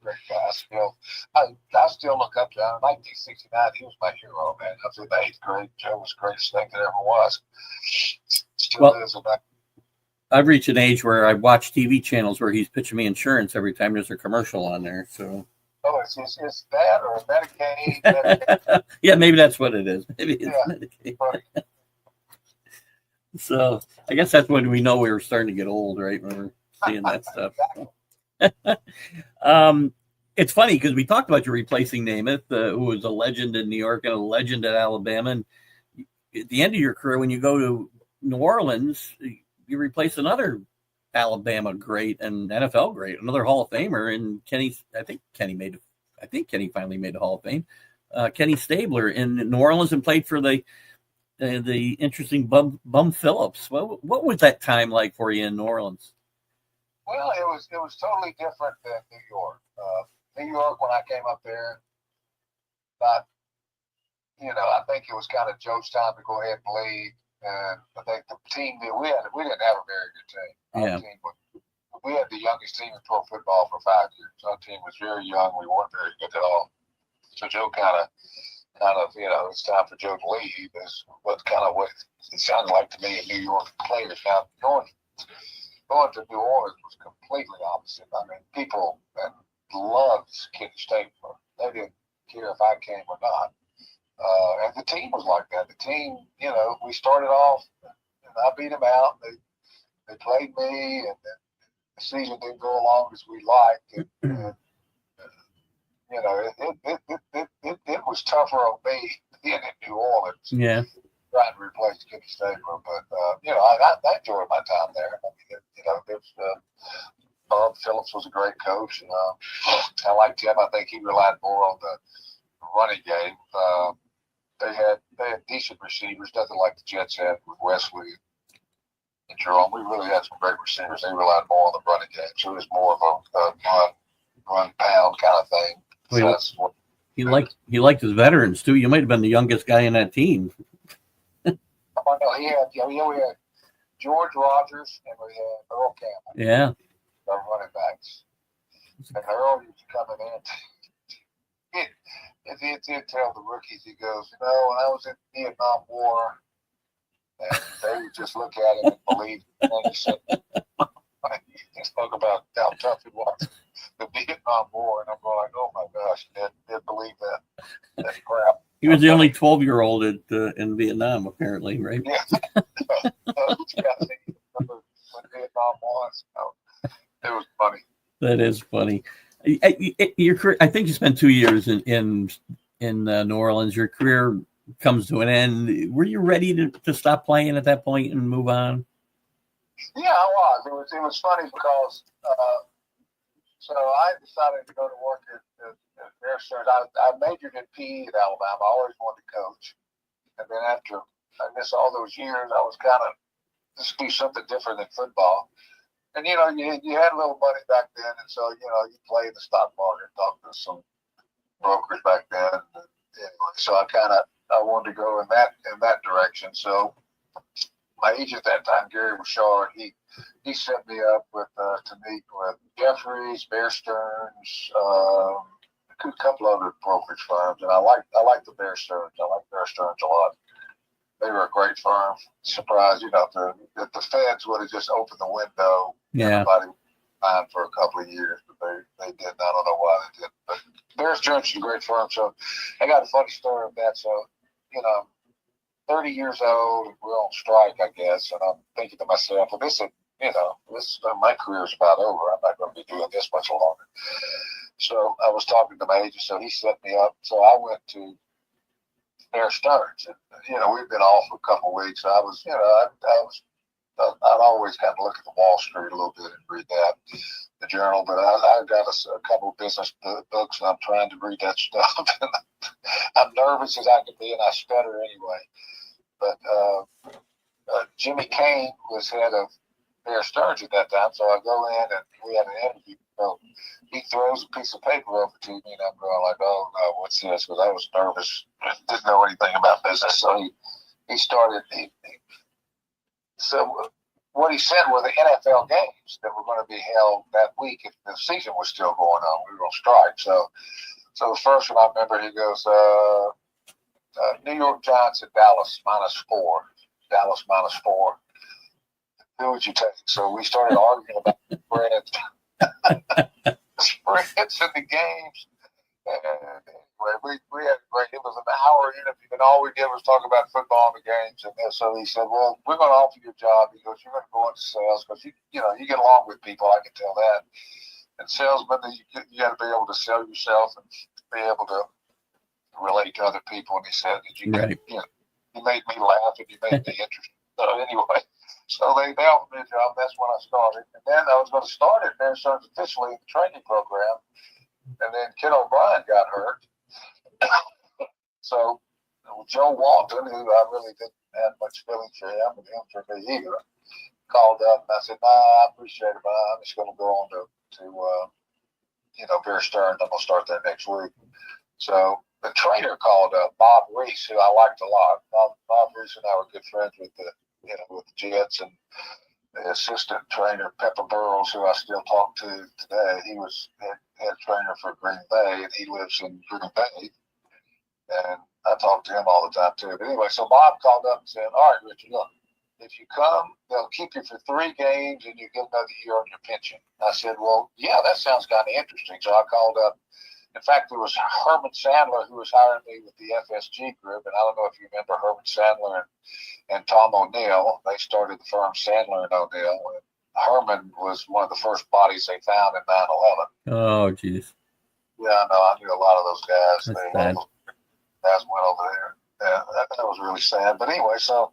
great guy. I still look up to him. In 1969, he was my hero, man. I was in the 8th grade. Joe was the greatest thing that ever was. Still is. I've reached an age where I watch TV channels where he's pitching me insurance every time there's a commercial on there. So. Oh, it's that or Medicaid. Yeah, maybe that's what it is. Maybe it's Medicaid. Right. So I guess that's when we know we were starting to get old, right? When we're seeing that stuff. It's funny because we talked about you replacing Namath, who was a legend in New York and a legend at Alabama. And at the end of your career, when you go to New Orleans, you replace another Alabama great and NFL great, another Hall of Famer. And Kenny finally made the Hall of Fame. Kenny Stabler in New Orleans and played for the interesting Bum Phillips. What was that time like for you in New Orleans? Well, it was totally different than New York. New York, when I came up there, I think it was kind of Joe's time to go ahead and leave. And I think the team that we didn't have a very good team. Our team we had the youngest team in pro football for 5 years. Our team was very young. We weren't very good at all. So Joe kind of kind of, it's time for Joe to leave is what it sounded like to me in New York players. Now, going to New Orleans was completely opposite. I mean, people loved Kenny Stabler. They didn't care if I came or not. And the team was like that. The team, we started off, and I beat them out. They played me, and then the season didn't go along as we liked. And it was tougher on me being in New Orleans. Yeah. Trying to replace Kenny Stabler, but I enjoyed my time there. I mean, Bob Phillips was a great coach, and I liked him. I think he relied more on the running game. They had decent receivers, nothing like the Jets had with Wesley and Jerome. We really had some great receivers. They relied more on the running game, so it was more of a run pound kind of thing. So Well, that's what he liked his veterans too. You might have been the youngest guy in that team. I know we had George Rogers and we had Earl Campbell, Yeah. our running backs. And Earl used to come in. He'd tell the rookies, he goes, when I was in the Vietnam War, and they would just look at him and believe. And then he said, he spoke about how tough it was, the Vietnam War, and I'm going like, oh my gosh, they'd believe that. That's crap. He was the only 12-year-old in Vietnam, apparently, right? Yeah. When Vietnam was, it was funny. That is funny. Your career, I think you spent 2 years in New Orleans. Your career comes to an end. Were you ready to stop playing at that point and move on? Yeah, I was. It was funny because so I decided to go to work at Bear Stearns. I majored in PE at Alabama. I always wanted to coach, and then after I guess all those years, I was kind of just do something different than football. And you had a little money back then, and so you play in the stock market, talk to some brokers back then. And anyway, so I wanted to go in that direction. So my agent at that time, Gary Bouchard, he set me up with to meet with Jeffries, Bear Stearns, a couple other brokerage firms, and I like the Bear Stearns. I like Bear Stearns a lot. They were a great firm. Surprised, if the Feds would have just opened the window, everybody was fine for a couple of years, but they didn't. I don't know why they didn't. But Bear Stearns is a great firm. So I got a funny story of that. So, 30 years old, and we're on strike, I guess, and I'm thinking to myself, well, my career's about over. I'm not going to be doing this much longer. So I was talking to my agent, so he set me up. So I went to Bear Stearns, and we've been off for a couple of weeks. I was, I'd always kind of look at the Wall Street a little bit and read that, the Journal, but I got a couple of business books, and I'm trying to read that stuff. And I'm nervous as I can be, and I stutter anyway. But Jimmy Kane was head of Bear Stearns at that time, so I go in and we had an interview. So he throws a piece of paper over to me, and I'm going like, "Oh no, what's this?" Because I was nervous, didn't know anything about business. So he started. So what he said were the NFL games that were going to be held that week if the season was still going on. We were on strike. So the first one I remember, he goes, New York Giants at Dallas -4. Dallas -4. Who would you take? So we started arguing about spreads. Spreads in the games. And anyway, we had great. It was an hour interview, and all we did was talk about football and the games. And so he said, "Well, we're going to offer you a job." He goes, "You're going to go into sales because you get along with people. I can tell that. And salesmen, you got to be able to sell yourself and be able to relate to other people." And he said, "You made me laugh and you made me interested." So anyway. So they offered me a job. That's when I started. And then I was going to start at Bear Stearns officially in the training program. And then Ken O'Brien got hurt. So Joe Walton, who I really didn't have much feeling for him, and him for me either, called up and I said, I appreciate it, but I'm just going to go on to Bear Stearns. I'm going to start there next week. So the trainer called up, Bob Reese, who I liked a lot. Bob Reese and I were good friends with the Jets, and the assistant trainer, Pepper Burrows, who I still talk to today. He was head trainer for Green Bay, and he lives in Green Bay. And I talk to him all the time too. But anyway, so Bob called up and said, "All right, Richard, look, if you come, they'll keep you for 3 games and you get another year on your pension." I said, "Well, yeah, that sounds kind of interesting." So I called up. In fact, there was Herman Sandler who was hiring me with the FSG group, and I don't know if you remember Herman Sandler and Tom O'Neill. They started the firm Sandler and O'Neill. And Herman was one of the first bodies they found in 9/11. Oh, geez. Yeah, no, I knew a lot of those guys. That's All sad. those guys went over there. Yeah, that was really sad. But anyway, so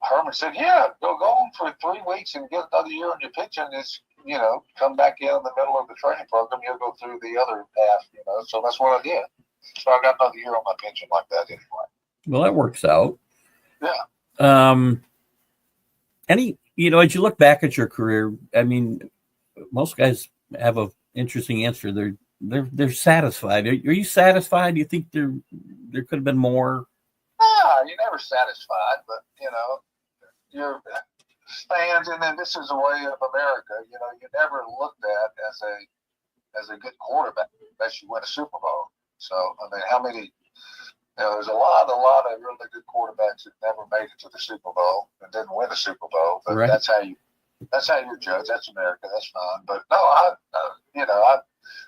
Herman said, "Yeah, go on for 3 weeks and get another year on your pension. It's come back in the middle of the training program. You'll go through the other half. So that's what I did. So I got another year on my pension like that anyway." Well, that works out. Yeah. As you look back at your career, I mean, most guys have an interesting answer. They're satisfied. Are you satisfied? Do you think there could have been more? You're never satisfied, but you're fans, and then this is the way of America. You're never looked at as a good quarterback unless you win a Super Bowl. So I mean, how many? There's a lot of really good quarterbacks that never made it to the Super Bowl and didn't win a Super Bowl. But right. That's how you're judged. That's America. That's fine. But no,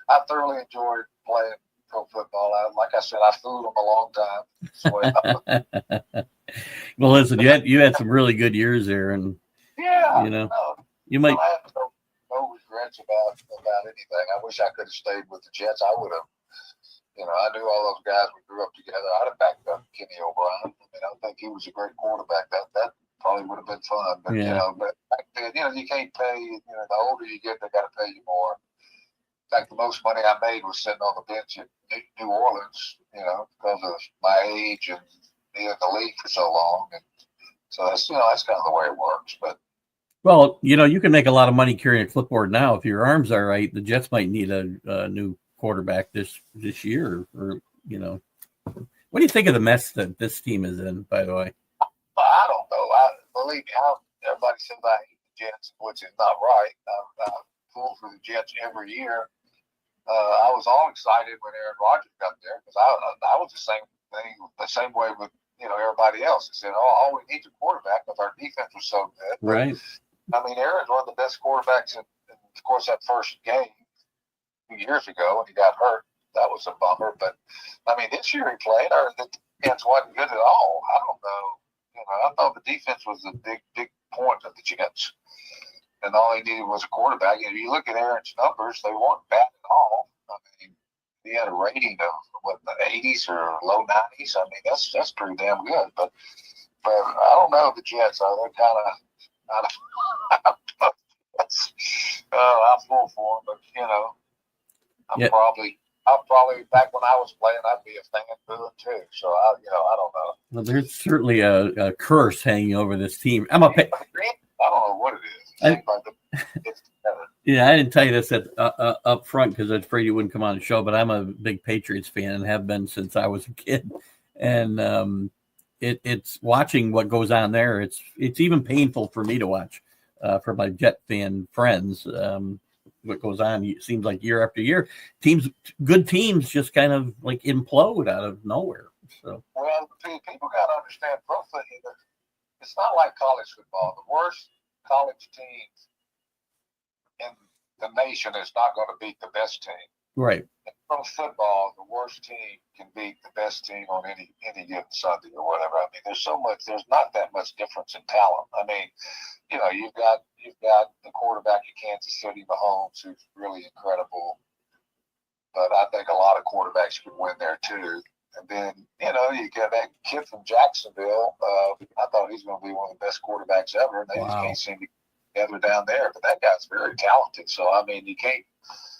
I thoroughly enjoyed playing pro football. Like I said, I fooled them a long time. Well, listen, you had some really good years there, and you might. I have no regrets about anything. I wish I could have stayed with the Jets. I would have. I knew all those guys. We grew up together. I'd have backed up Kenny O'Brien. I think he was a great quarterback. That probably would have been fun. But but back then, you can't pay. The older you get, they got to pay you more. In fact, the most money I made was sitting on the bench at New Orleans. Because of my age and being in the league for so long. And so that's kind of the way it works. But well, you can make a lot of money carrying a clipboard now. If your arms are right, the Jets might need a new quarterback this year, or what do you think of the mess that this team is in, by the way? I don't know. Believe me, everybody says I hate the Jets, which is not right. I pull for the Jets every year. I was all excited when Aaron Rodgers got there because I was the same way with everybody else. They said, all we need is a quarterback because our defense was so good. Right. But, I mean, Aaron's one of the best quarterbacks in of course, that first game 2 years ago when he got hurt, that was a bummer. But I mean, this year he played, the defense wasn't good at all. I don't know. I thought the defense was the big point of the Jets, and all he needed was a quarterback. And if you look at Aaron's numbers, they weren't bad at all. I mean, he had a rating of the 80s or low 90s. I mean, that's pretty damn good. But I don't know the Jets. They're kind of I'm full for them, but I'll probably back when I was playing, I'd be a fan booing too. So I don't know. Well, there's certainly a curse hanging over this team. I don't know what it is. Yeah, I didn't tell you this up front because I was afraid you wouldn't come on the show, but I'm a big Patriots fan and have been since I was a kid. And it's watching what goes on there. It's even painful for me to watch for my Jet fan friends. What goes on, it seems like year after year, good teams just kind of like implode out of nowhere. So, well, people got to understand pro football. It's not like college football. The worst college teams in the nation is not going to beat the best team. Right. In pro football, the worst team can beat the best team on any given Sunday or whatever. I mean, there's not that much difference in talent. I mean, you've got the quarterback at Kansas City, Mahomes, who's really incredible. But I think a lot of quarterbacks could win there too. And then, you get that kid from Jacksonville. I thought he's going to be one of the best quarterbacks ever. And they just can't seem to get together down there. But that guy's very talented. So, I mean, you can't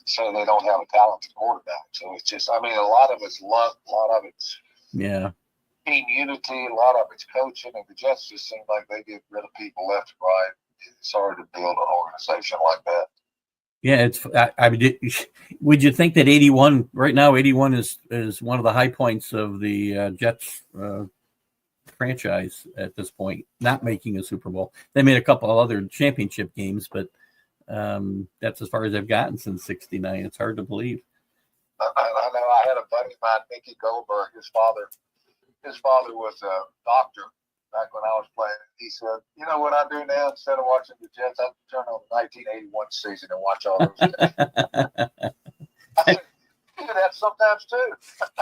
say they don't have a talented quarterback. So it's just, I mean, a lot of it's luck. A lot of it's team unity. A lot of it's coaching. And the Jets just seem like they get rid of people left and right. It's hard to build an organization like that. Yeah, I mean, would you think that 81 right now? 81 is one of the high points of the Jets franchise at this point. Not making a Super Bowl, they made a couple of other championship games, but that's as far as they've gotten since '69. It's hard to believe. I know I had a buddy of mine, Mickey Goldberg. His father was a doctor back when I was playing. He said, "You know what I do now? Instead of watching the Jets, I turn on the 1981 season and watch all those games." I said, "You do that sometimes too."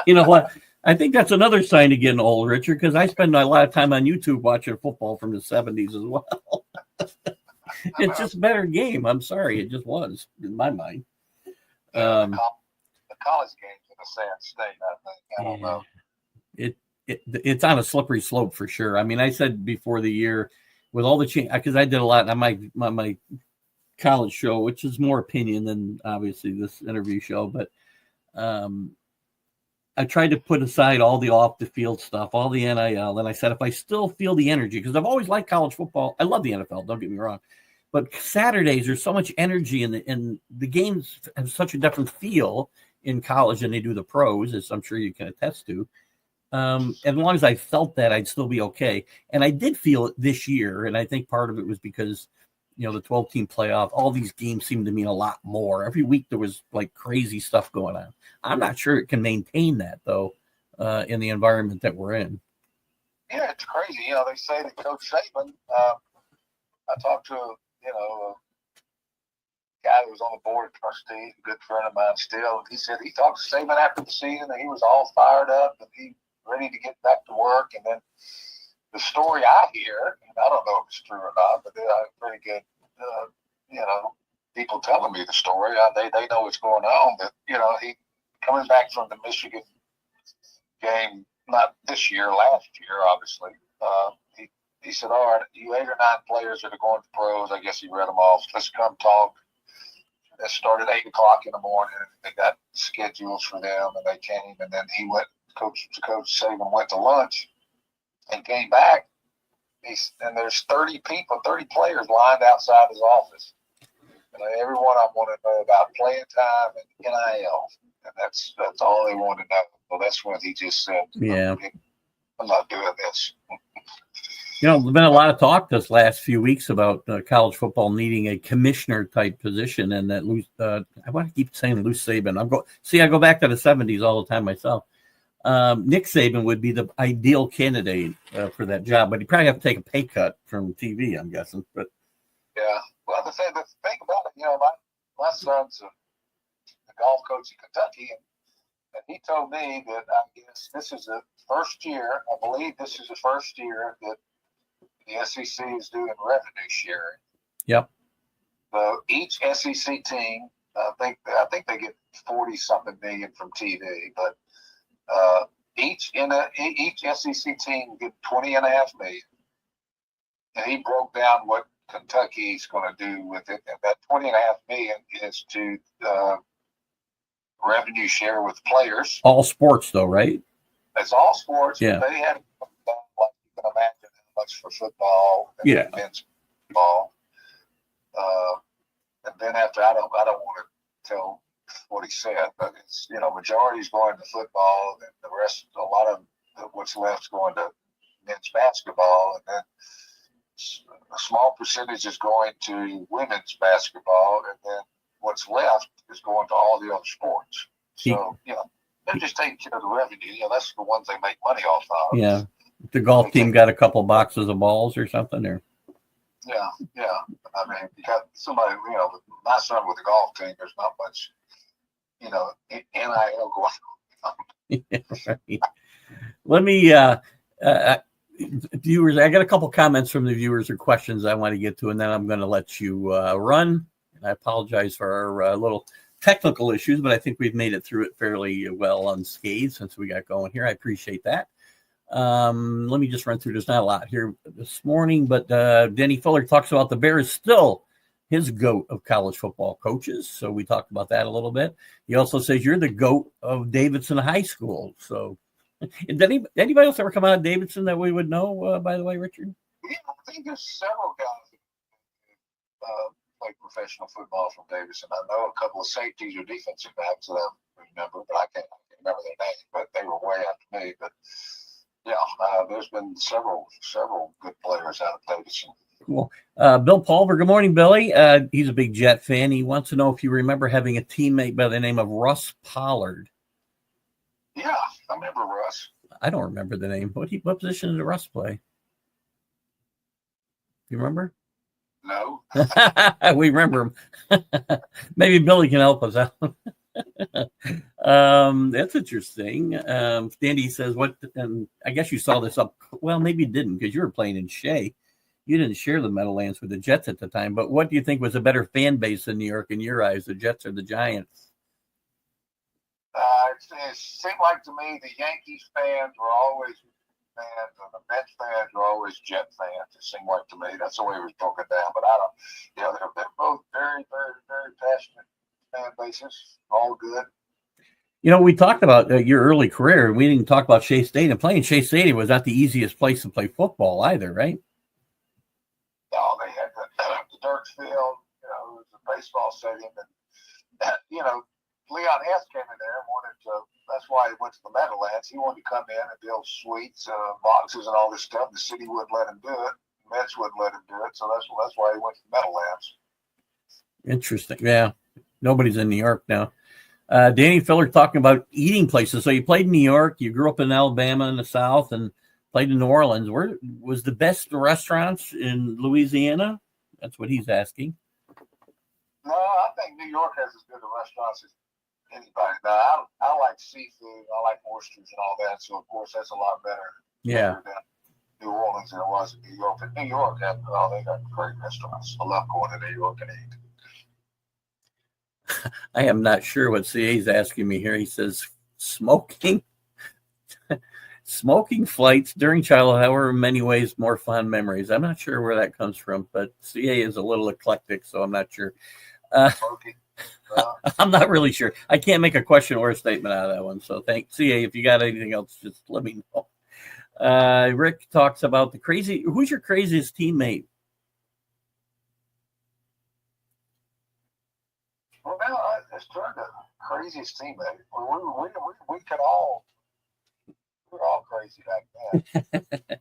You know what? I think that's another sign of getting old, Richard, because I spend a lot of time on YouTube watching football from the 70s as well. It's just a better game. I'm sorry. It just was, in my mind. The college game's in a sad state, I think. I don't know. It's on a slippery slope for sure. I mean, I said before the year, with all the change, because I did a lot on my college show, which is more opinion than obviously this interview show, but I tried to put aside all the off the field stuff, all the NIL, and I said if I still feel the energy, because I've always liked college football, I love the NFL. Don't get me wrong, but Saturdays there's so much energy, and the games have such a different feel in college than they do the pros, as I'm sure you can attest to. And as long as I felt that, I'd still be okay. And I did feel it this year, and I think part of it was because, you know, the 12-team playoff, all these games seemed to mean a lot more. Every week there was like crazy stuff going on. I'm not sure it can maintain that, though, in the environment that we're in. Yeah, it's crazy. You know, they say that Coach Saban, I talked to, a guy that was on the board of trustees, a good friend of mine still, and he said he talked to Saban after the season and he was all fired up and he ready to get back to work. And then the story I hear, and I don't know if it's true or not, but I have pretty good, people telling me the story. They know what's going on. That, he coming back from the Michigan game, not this year, last year, obviously. He said, "All right, you 8 or 9 players that are going to pros." I guess he read them off. "Let's come talk." It started at 8 o'clock in the morning. They got schedules for them, and they came. And then he went. Coach Saban went to lunch and came back. And there's 30 players lined outside his office. And every one of them wanted to know about playing time and NIL. And that's all they wanted to know. Well, that's when he just said, "Yeah, I'm not doing this." You know, there's been a lot of talk this last few weeks about college football needing a commissioner type position, and that I want to keep saying Lou Saban. I go back to the 70s all the time myself. Nick Saban would be the ideal candidate for that job, but he'd probably have to take a pay cut from TV, I'm guessing. But yeah, well, the thing about it, my son's a golf coach in Kentucky, and he told me that I guess this is the first year. I believe this is the first year that the SEC is doing revenue sharing. Yep. So each SEC team, I think they get 40-something million from TV, but each SEC team get $20.5 million. And he broke down what Kentucky's going to do with it, and that $20.5 million is to revenue share with players. All sports, though, right? It's all sports. Yeah. They had, like you can imagine, how much for football and men's football. And then after, I don't want to tell what he said, but it's, majority's going to football, and the rest, a lot of what's left going to men's basketball, and then a small percentage is going to women's basketball, and then what's left is going to all the other sports. So, they're just taking care of the revenue. That's the ones they make money off of. Yeah. The golf team got a couple boxes of balls or something, or? Yeah. I mean, you got somebody, my son with the golf team, there's not much, NIL going on. Yeah, right. Let me, viewers, I got a couple comments from the viewers or questions I want to get to, and then I'm going to let you run. I apologize for our little technical issues, but I think we've made it through it fairly well unscathed since we got going here. I appreciate that. Let me just run through. There's not a lot here this morning, but Denny Fuller talks about the Bears still his GOAT of college football coaches. So we talked about that a little bit. He also says you're the GOAT of Davidson High School. So did anybody else ever come out of Davidson that we would know, by the way, Richard? Yeah, I think there's several guys that play professional football from Davidson. I know a couple of safeties or defensive backs that I remember, but I can't remember their name, but they were way after me. But yeah, there's been several good players out of Davidson. Cool. Bill Pulver, good morning, Billy. He's a big Jet fan. He wants to know if you remember having a teammate by the name of Russ Pollard. Yeah, I remember Russ. I don't remember the name. What position did Russ play? You remember? No. We remember him. Maybe Billy can help us out. That's interesting. Dandy says, "What?" And I guess you saw this up. Well, maybe you didn't because you were playing in Shea. You didn't share the Meadowlands with the Jets at the time. But what do you think was a better fan base in New York in your eyes, the Jets or the Giants? It seemed like to me the Yankees fans were always fans, and the Mets fans were always Jet fans. It seemed like to me that's the way it was broken down. But I don't. You know, they're both very, very, very passionate fan bases. All good. You know, we talked about your early career, and we didn't talk about Shea Stadium. Playing Shea Stadium was not the easiest place to play football either, right? No, they had the dirt field. You know, it was a baseball stadium, and that, you know, Leon Hess came in there and wanted to. That's why he went to the Meadowlands. He wanted to come in and build suites, boxes, and all this stuff. The city wouldn't let him do it. The Mets wouldn't let him do it. So that's why he went to the Meadowlands. Interesting. Yeah, nobody's in New York now. Danny Filler talking about eating places. So you played in New York. You grew up in Alabama in the South, and played in New Orleans. Where was the best restaurants in Louisiana? That's what he's asking. No, I think New York has as good a restaurants as anybody. Now, I like seafood. I like oysters and all that. So, of course, that's a lot better. Yeah. Than New Orleans than it was in New York. But New York, they got great restaurants. I love going to New York and eat. I am not sure what CA is asking me here. He says smoking flights during childhood were in many ways more fond memories. I'm not sure where that comes from, but CA is a little eclectic, so I'm not sure. I'm not really sure. I can't make a question or a statement out of that one. So thanks, CA. If you got anything else, just let me know. Rick talks about who's your craziest teammate? Well, it's turned the craziest teammate. We could all. We were all crazy back then.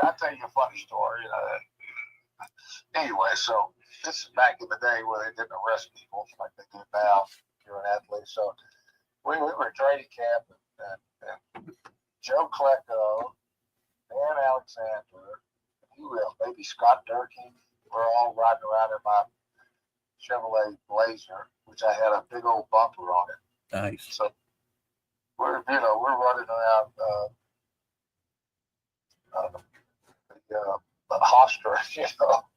I'll tell you a funny story. Anyway, so this is back in the day where they didn't arrest people like they do now if you're an athlete. So we were at training camp, and Joe Klecko, Dan Alexander, maybe Scott Durkee, we're all riding around in my Chevrolet Blazer, which I had a big old bumper on it. Nice. So we're running around the Hofstra,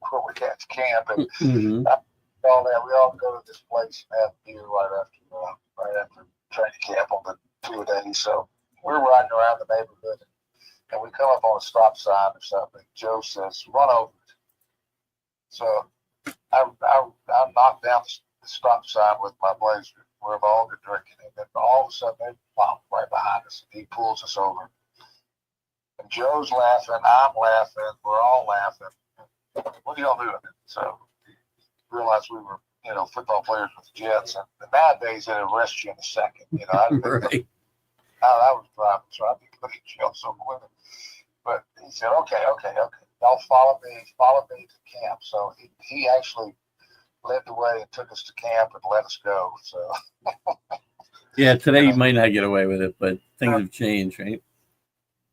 where we had camp, and all that. We all go to this place and have beer right after training camp on the 2 days. So we're riding around the neighborhood, and we come up on a stop sign or something. Joe says, "Run over it." So I knocked down the stop sign with my Blazer. We're all good drinking, and then all of a sudden they pop right behind us, and he pulls us over. And Joe's laughing, I'm laughing, we're all laughing. What are y'all doing? So we realized we were, football players with the Jets, and nowadays they arrest you in a second. Right. I was driving, so I'd be put in jail so quick. But he said, okay, y'all follow me to camp. So he actually led the way and took us to camp and let us go. So yeah, today you might not get away with it, but things have changed, right?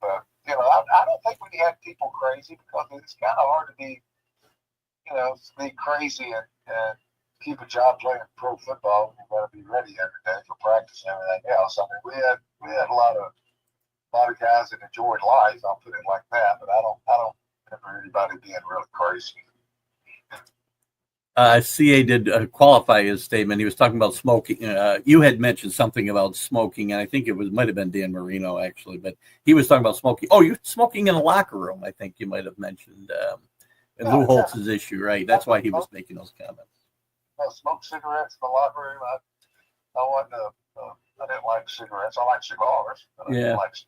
But I don't think we had people crazy, because it's kind of hard to be crazy and keep a job playing pro football. You got to be ready every day for practice and everything else. I mean, we had a lot of guys that enjoyed life. I'll put it like that. But I don't remember anybody being really crazy. CA did qualify his statement. He was talking about smoking. You had mentioned something about smoking, and I think might have been Dan Marino, actually, but he was talking about smoking. Oh, you're smoking in a locker room, I think you might have mentioned. Lou Holtz's issue, right? That's why he was making those comments. I smoked cigarettes in the locker room. I didn't like cigarettes. I like cigars. But I didn't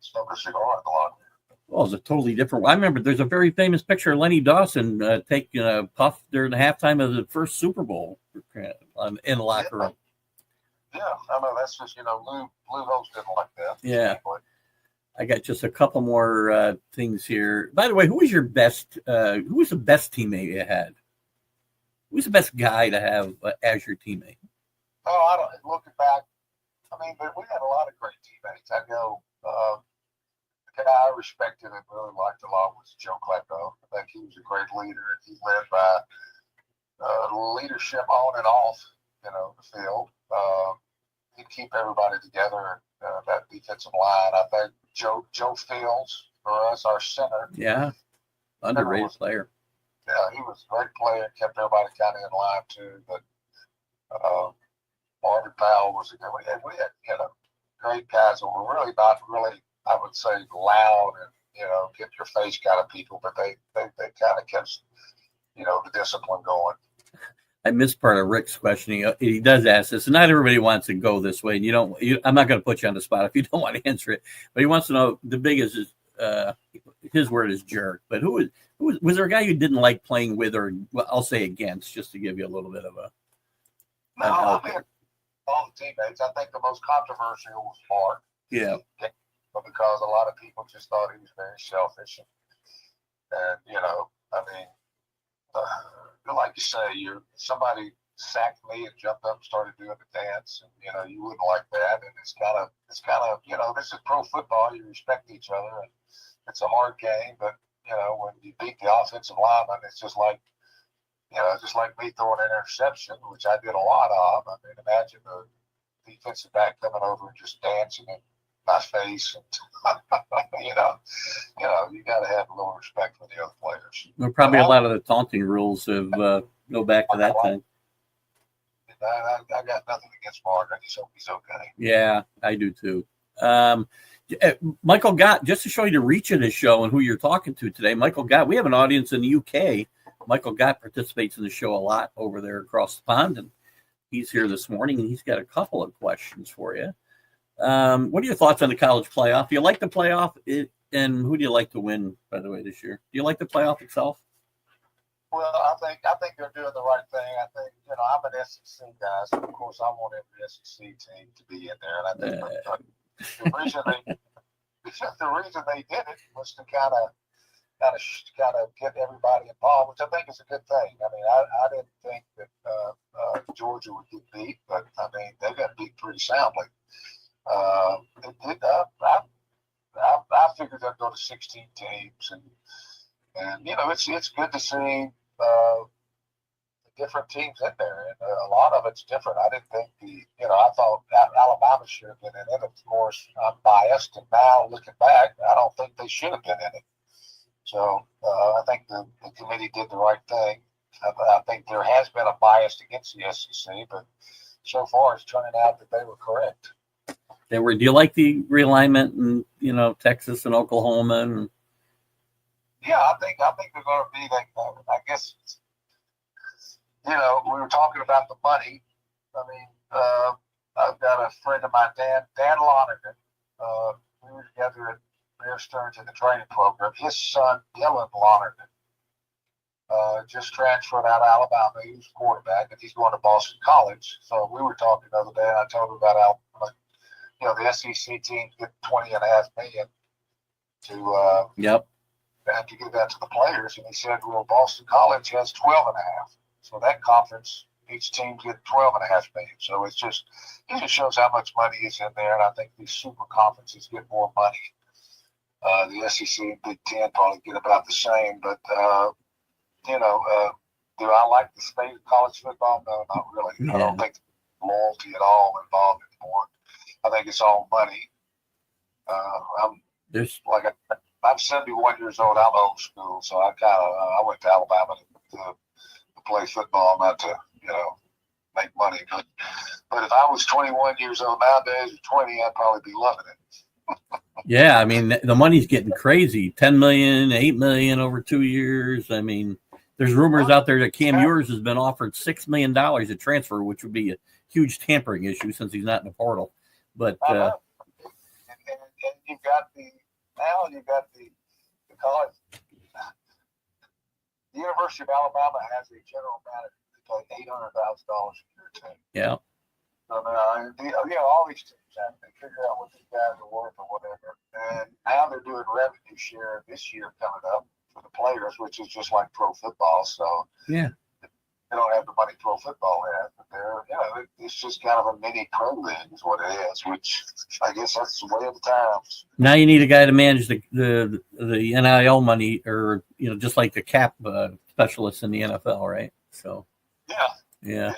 smoke a cigar in the locker room. Well, it's a totally different. I remember there's a very famous picture of Lenny Dawson taking a puff during the halftime of the first Super Bowl in the locker room. Yeah, I know. That's just, Lou Holtz didn't like that. Yeah. I got just a couple more things here. By the way, who was the best teammate you had? Who's the best guy to have as your teammate? Oh, I don't. Looking back, I mean, but we had a lot of great teammates. I know the guy I respected and really liked a lot was Joe Klecko. I think he was a great leader, and he led by leadership on and off, the field. He'd keep everybody together. That defensive line, I think Joe Fields for us, our center. Yeah, underrated player. Yeah, he was a great player. Kept everybody kind of in line too. But Marvin Powell was a good one. And we had great guys that were really not really, I would say, loud and get your face kind of people, but they kind of kept the discipline going. I missed part of Rick's question. He does ask this, and not everybody wants to go this way. And I'm not going to put you on the spot if you don't want to answer it. But he wants to know the biggest is his word is jerk. But who was there a guy you didn't like playing with, or I'll say against, just to give you a little bit of a. No, I mean, all the teammates. I think the most controversial was Mark. Yeah. But because a lot of people just thought he was very selfish, and I mean. Like you say, somebody sacked me and jumped up and started doing the dance, and you wouldn't like that. And it's kind of this is pro football. You respect each other, and it's a hard game. But when you beat the offensive lineman, it's just like me throwing an interception, which I did a lot of. I mean, imagine the defensive back coming over and just dancing in my face, and you got to have a little respect for the other players. Well, probably a lot of the taunting rules have go back to that time. I got nothing against Mark. I just hope he's okay. Yeah, I do too. Michael Gott, just to show you the reach of this show and who you're talking to today, Michael Gott, we have an audience in the UK. Michael Gott participates in the show a lot over there across the pond, and he's here this morning, and he's got a couple of questions for you. What are your thoughts on the college playoff? Do you like the playoff? And who do you like to win, by the way, this year? Do you like the playoff itself? Well, I think they're doing the right thing. I think, I'm an SEC guy, so of course I want every SEC team to be in there. And I think the reason they did it was to kind of get everybody involved, which I think is a good thing. I mean, I didn't think that Georgia would get beat, but I mean, they got beat pretty soundly. I figured they'd go to 16 teams, and it's good to see the different teams in there, and a lot of it's different. I didn't think I thought Alabama should have been in it. Of course, I'm biased, and now looking back, I don't think they should have been in it. So I think the committee did the right thing. I think there has been a bias against the SEC, but so far it's turning out that they were correct. Do you like the realignment in Texas and Oklahoma? And yeah, I think they're going to be like. I guess we were talking about the money. I mean, I've got a friend of mine, Dan Lonergan. We were together at Bear Stearns in the training program. His son, Dylan Lonergan, just transferred out of Alabama. He was quarterback, and he's going to Boston College. So we were talking the other day, and I told him about Alabama. The SEC teams get $20.5 million to give that to the players, and he said, "Well, Boston College has $12.5. So that conference, each team get $12.5 million. So it just shows how much money is in there, and I think these super conferences get more money. The SEC and Big Ten probably get about the same, but do I like the state of college football? No, not really. Yeah. I don't think there's loyalty at all involved anymore. I think it's all money. I'm 71 years old. I'm old school, so I went to Alabama to play football, not to make money. But if I was 21 years old nowadays, or 20, I'd probably be loving it. Yeah, I mean the money's getting crazy. $10 million, $8 million over 2 years. I mean, there's rumors out there that Cam Ewers has been offered $6 million to transfer, which would be a huge tampering issue since he's not in the portal. But and you've got the college. The University of Alabama has a general manager who paid $800,000 a year to him. Yeah. So all these teams have to figure out what these guys are worth or whatever. And share this year coming up for the players, which is just like pro football. So Yeah. they don't have the money pro football has, but it's just kind of a mini pro league is what it is, which I guess that's the way of the times. Now you need a guy to manage the NIL money, or just like the cap specialists in the NFL, right? So yeah.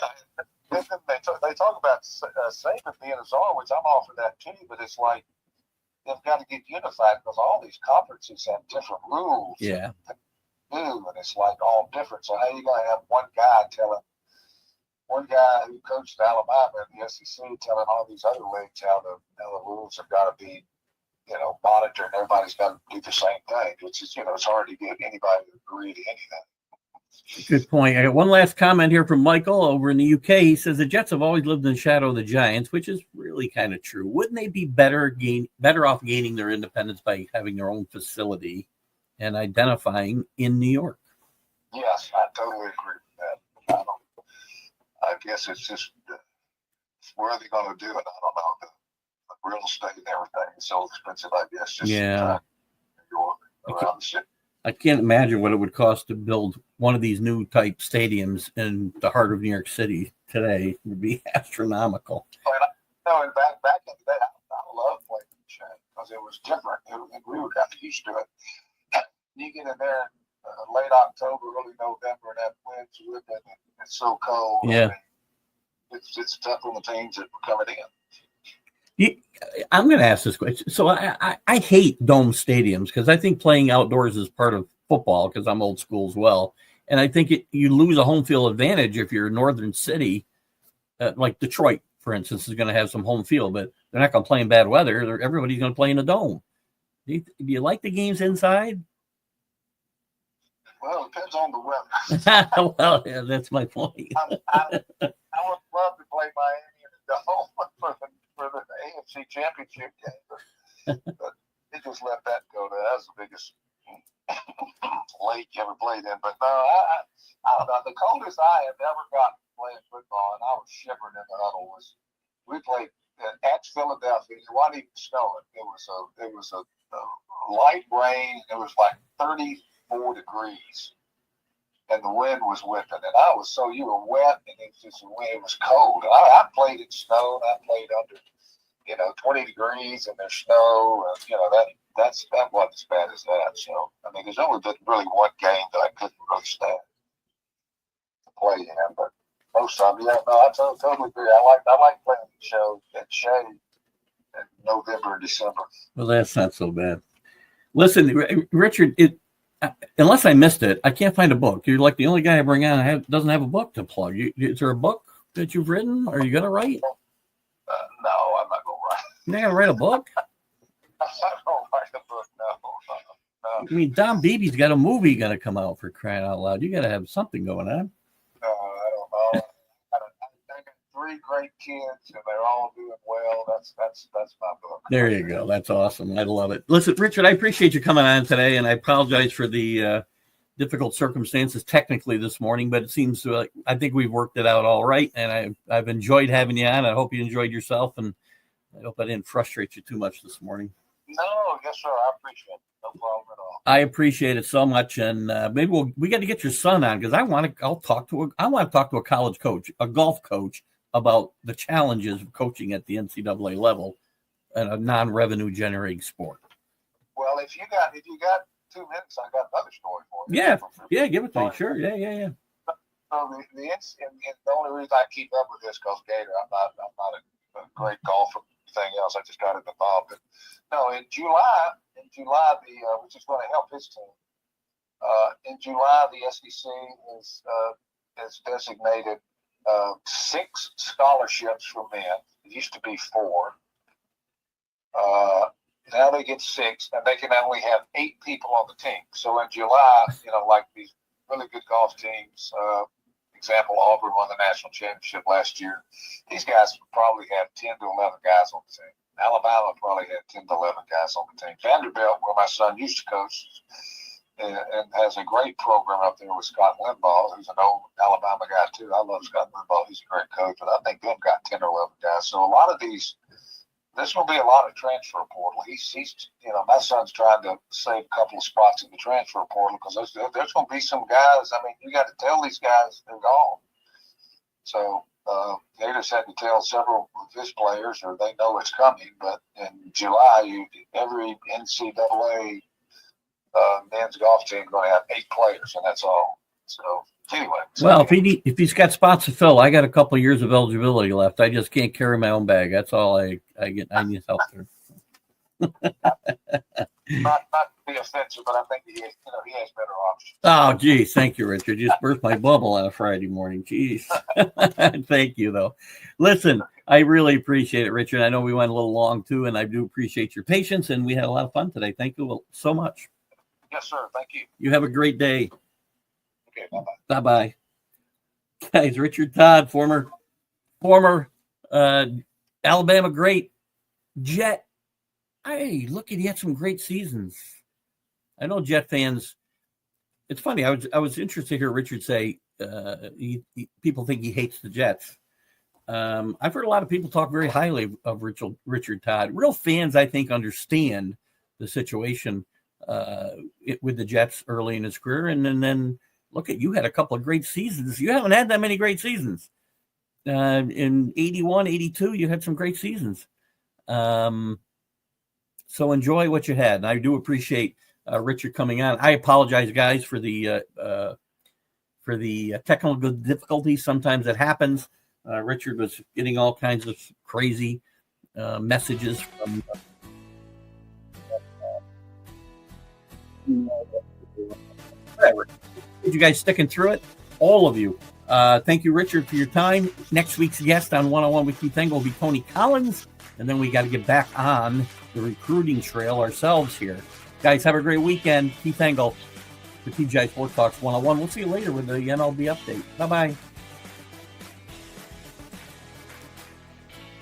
They talk about Saban being a czar, which I'm all for that too, but it's like they've got to get unified because all these conferences have different rules. Yeah. And it's like all different. So how you gonna have one guy who coached Alabama in the SEC telling all these other leagues how the rules have got to be, monitored, and everybody's got to do the same thing. Which is, it's hard to get anybody to agree to anything. Good point. I got one last comment here from Michael over in the UK. He says the Jets have always lived in the shadow of the Giants, which is really kind of true. Wouldn't they be better off gaining their independence by having their own facility and identifying in New York? Yes, I totally agree with that. I guess it's just where are they going to do it? I don't know. The real estate and everything is so expensive. I guess just yeah. Around the city. I can't imagine what it would cost to build one of these new type stadiums in the heart of New York City today. It would be astronomical. And back in the day, I loved playing in the Shane because it was different. We were kind of used to it. You get in there in late October, early November, and that wind's whipping, and it's so cold. Yeah. It's tough on the teams that were coming in. I'm going to ask this question. So I hate dome stadiums because I think playing outdoors is part of football because I'm old school as well. And I think you lose a home field advantage if you're a northern city, like Detroit, for instance, is going to have some home field, but they're not going to play in bad weather. Everybody's going to play in a dome. Do you like the games inside? Well, it depends on the weather. Well, yeah, that's my point. I would love to play Miami in the dome for the AFC Championship game, but they just let that go. That was the biggest lake you ever played in. But no, I don't know. The coldest I have ever gotten playing football, and I was shivering in the huddle, was we played at Philadelphia. It wasn't even snowing. It was a light rain. It was like 34 degrees, and the wind was whipping, and you were wet, and it was cold. And I played in snow, and I played under 20 degrees, and there's snow, that wasn't as bad as that. So I mean, there's only been really one game that I couldn't really stand to play in, but most of them, I totally agree. I like playing the show at Shea in November and December. Well, that's not so bad. Listen, Richard, unless I missed it, I can't find a book. You're like the only guy I bring on doesn't have a book to plug. Is there a book that you've written? Are you going to write? No, I'm not going to write. You're not going to write a book? I'm not going to write a book, no. I mean, Don Beebe's got a movie going to come out, for crying out loud. You got to have something going on. No, I don't know. I got 3 great kids, and they're all doing well. That's my book. There you go. That's awesome. I love it. Listen, Richard, I appreciate you coming on today, and I apologize for the difficult circumstances technically this morning, but it seems like I think we've worked it out all right, and I've enjoyed having you on. I hope you enjoyed yourself, and I hope I didn't frustrate you too much this morning. No, yes, sir. I appreciate it. No problem at all. I appreciate it so much, and maybe we got to get your son on because I want to talk to a college coach, a golf coach, about the challenges of coaching at the NCAA level in a non-revenue generating sport. Well, if you got 2 minutes, I got another story for you. Yeah, give it to me. Sure, yeah. So the only reason I keep up with this because Gator, I'm not a great golfer. Anything else, I just got involved. But no, in July, which is going to help his team. In July, the SEC has designated 6 scholarships for men. It used to be 4. Now they get 6, and they can only have 8 people on the team. So in July, like these really good golf teams, example, Auburn won the national championship last year. These guys probably have 10 to 11 guys on the team. Alabama probably had 10 to 11 guys on the team. Vanderbilt, where my son used to coach, and has a great program up there with Scott Limbaugh, who's an old Alabama guy too. I love Scott Limbaugh. He's a great coach, but I think they've got 10 or 11 guys. So a lot of these there's going to be a lot of transfer portal. He's my son's trying to save a couple of spots in the transfer portal because there's going to be some guys. I mean, you got to tell these guys they're gone. So Gators had to tell several of his players, or they know it's coming. But in July, every NCAA men's golf team is going to have 8 players, and that's all. So anyway. Well, if he's got spots to fill, I got a couple of years of eligibility left. I just can't carry my own bag. That's all I get. I need help there. Not to be offensive, but I think he has better options. Oh, geez. Thank you, Richard. Just burst my bubble on a Friday morning. Jeez. Thank you, though. Listen, I really appreciate it, Richard. I know we went a little long, too, and I do appreciate your patience, and we had a lot of fun today. Thank you so much. Yes, sir. Thank you. You have a great day. Okay, bye-bye. Bye-bye. Guys, Richard Todd, former Alabama great, Jet. Hey, look, he had some great seasons. I know Jet fans. It's funny. I was interested to hear Richard say people think he hates the Jets. I've heard a lot of people talk very highly of Richard Todd. Real fans, I think, understand the situation with the Jets early in his career, and then look at you had a couple of great seasons. You haven't had that many great seasons. In 81, 82, you had some great seasons. So enjoy what you had. And I do appreciate Richard coming on. I apologize, guys, for the technical difficulties. Sometimes it happens. Richard was getting all kinds of crazy messages from whatever. You guys sticking through it, all of you. Thank you, Richard, for your time. Next week's guest on One-on-One with Keith Engle will be Tony Collins, and then we got to get back on the recruiting trail ourselves here. Guys, have a great weekend. Keith Engle for TGI Sports Talks One-on-One. We'll see you later with the MLB update. Bye-bye.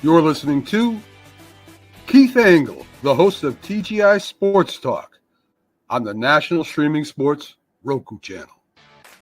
You're listening to Keith Engle, the host of TGI Sports Talk on the National Streaming Sports Roku channel.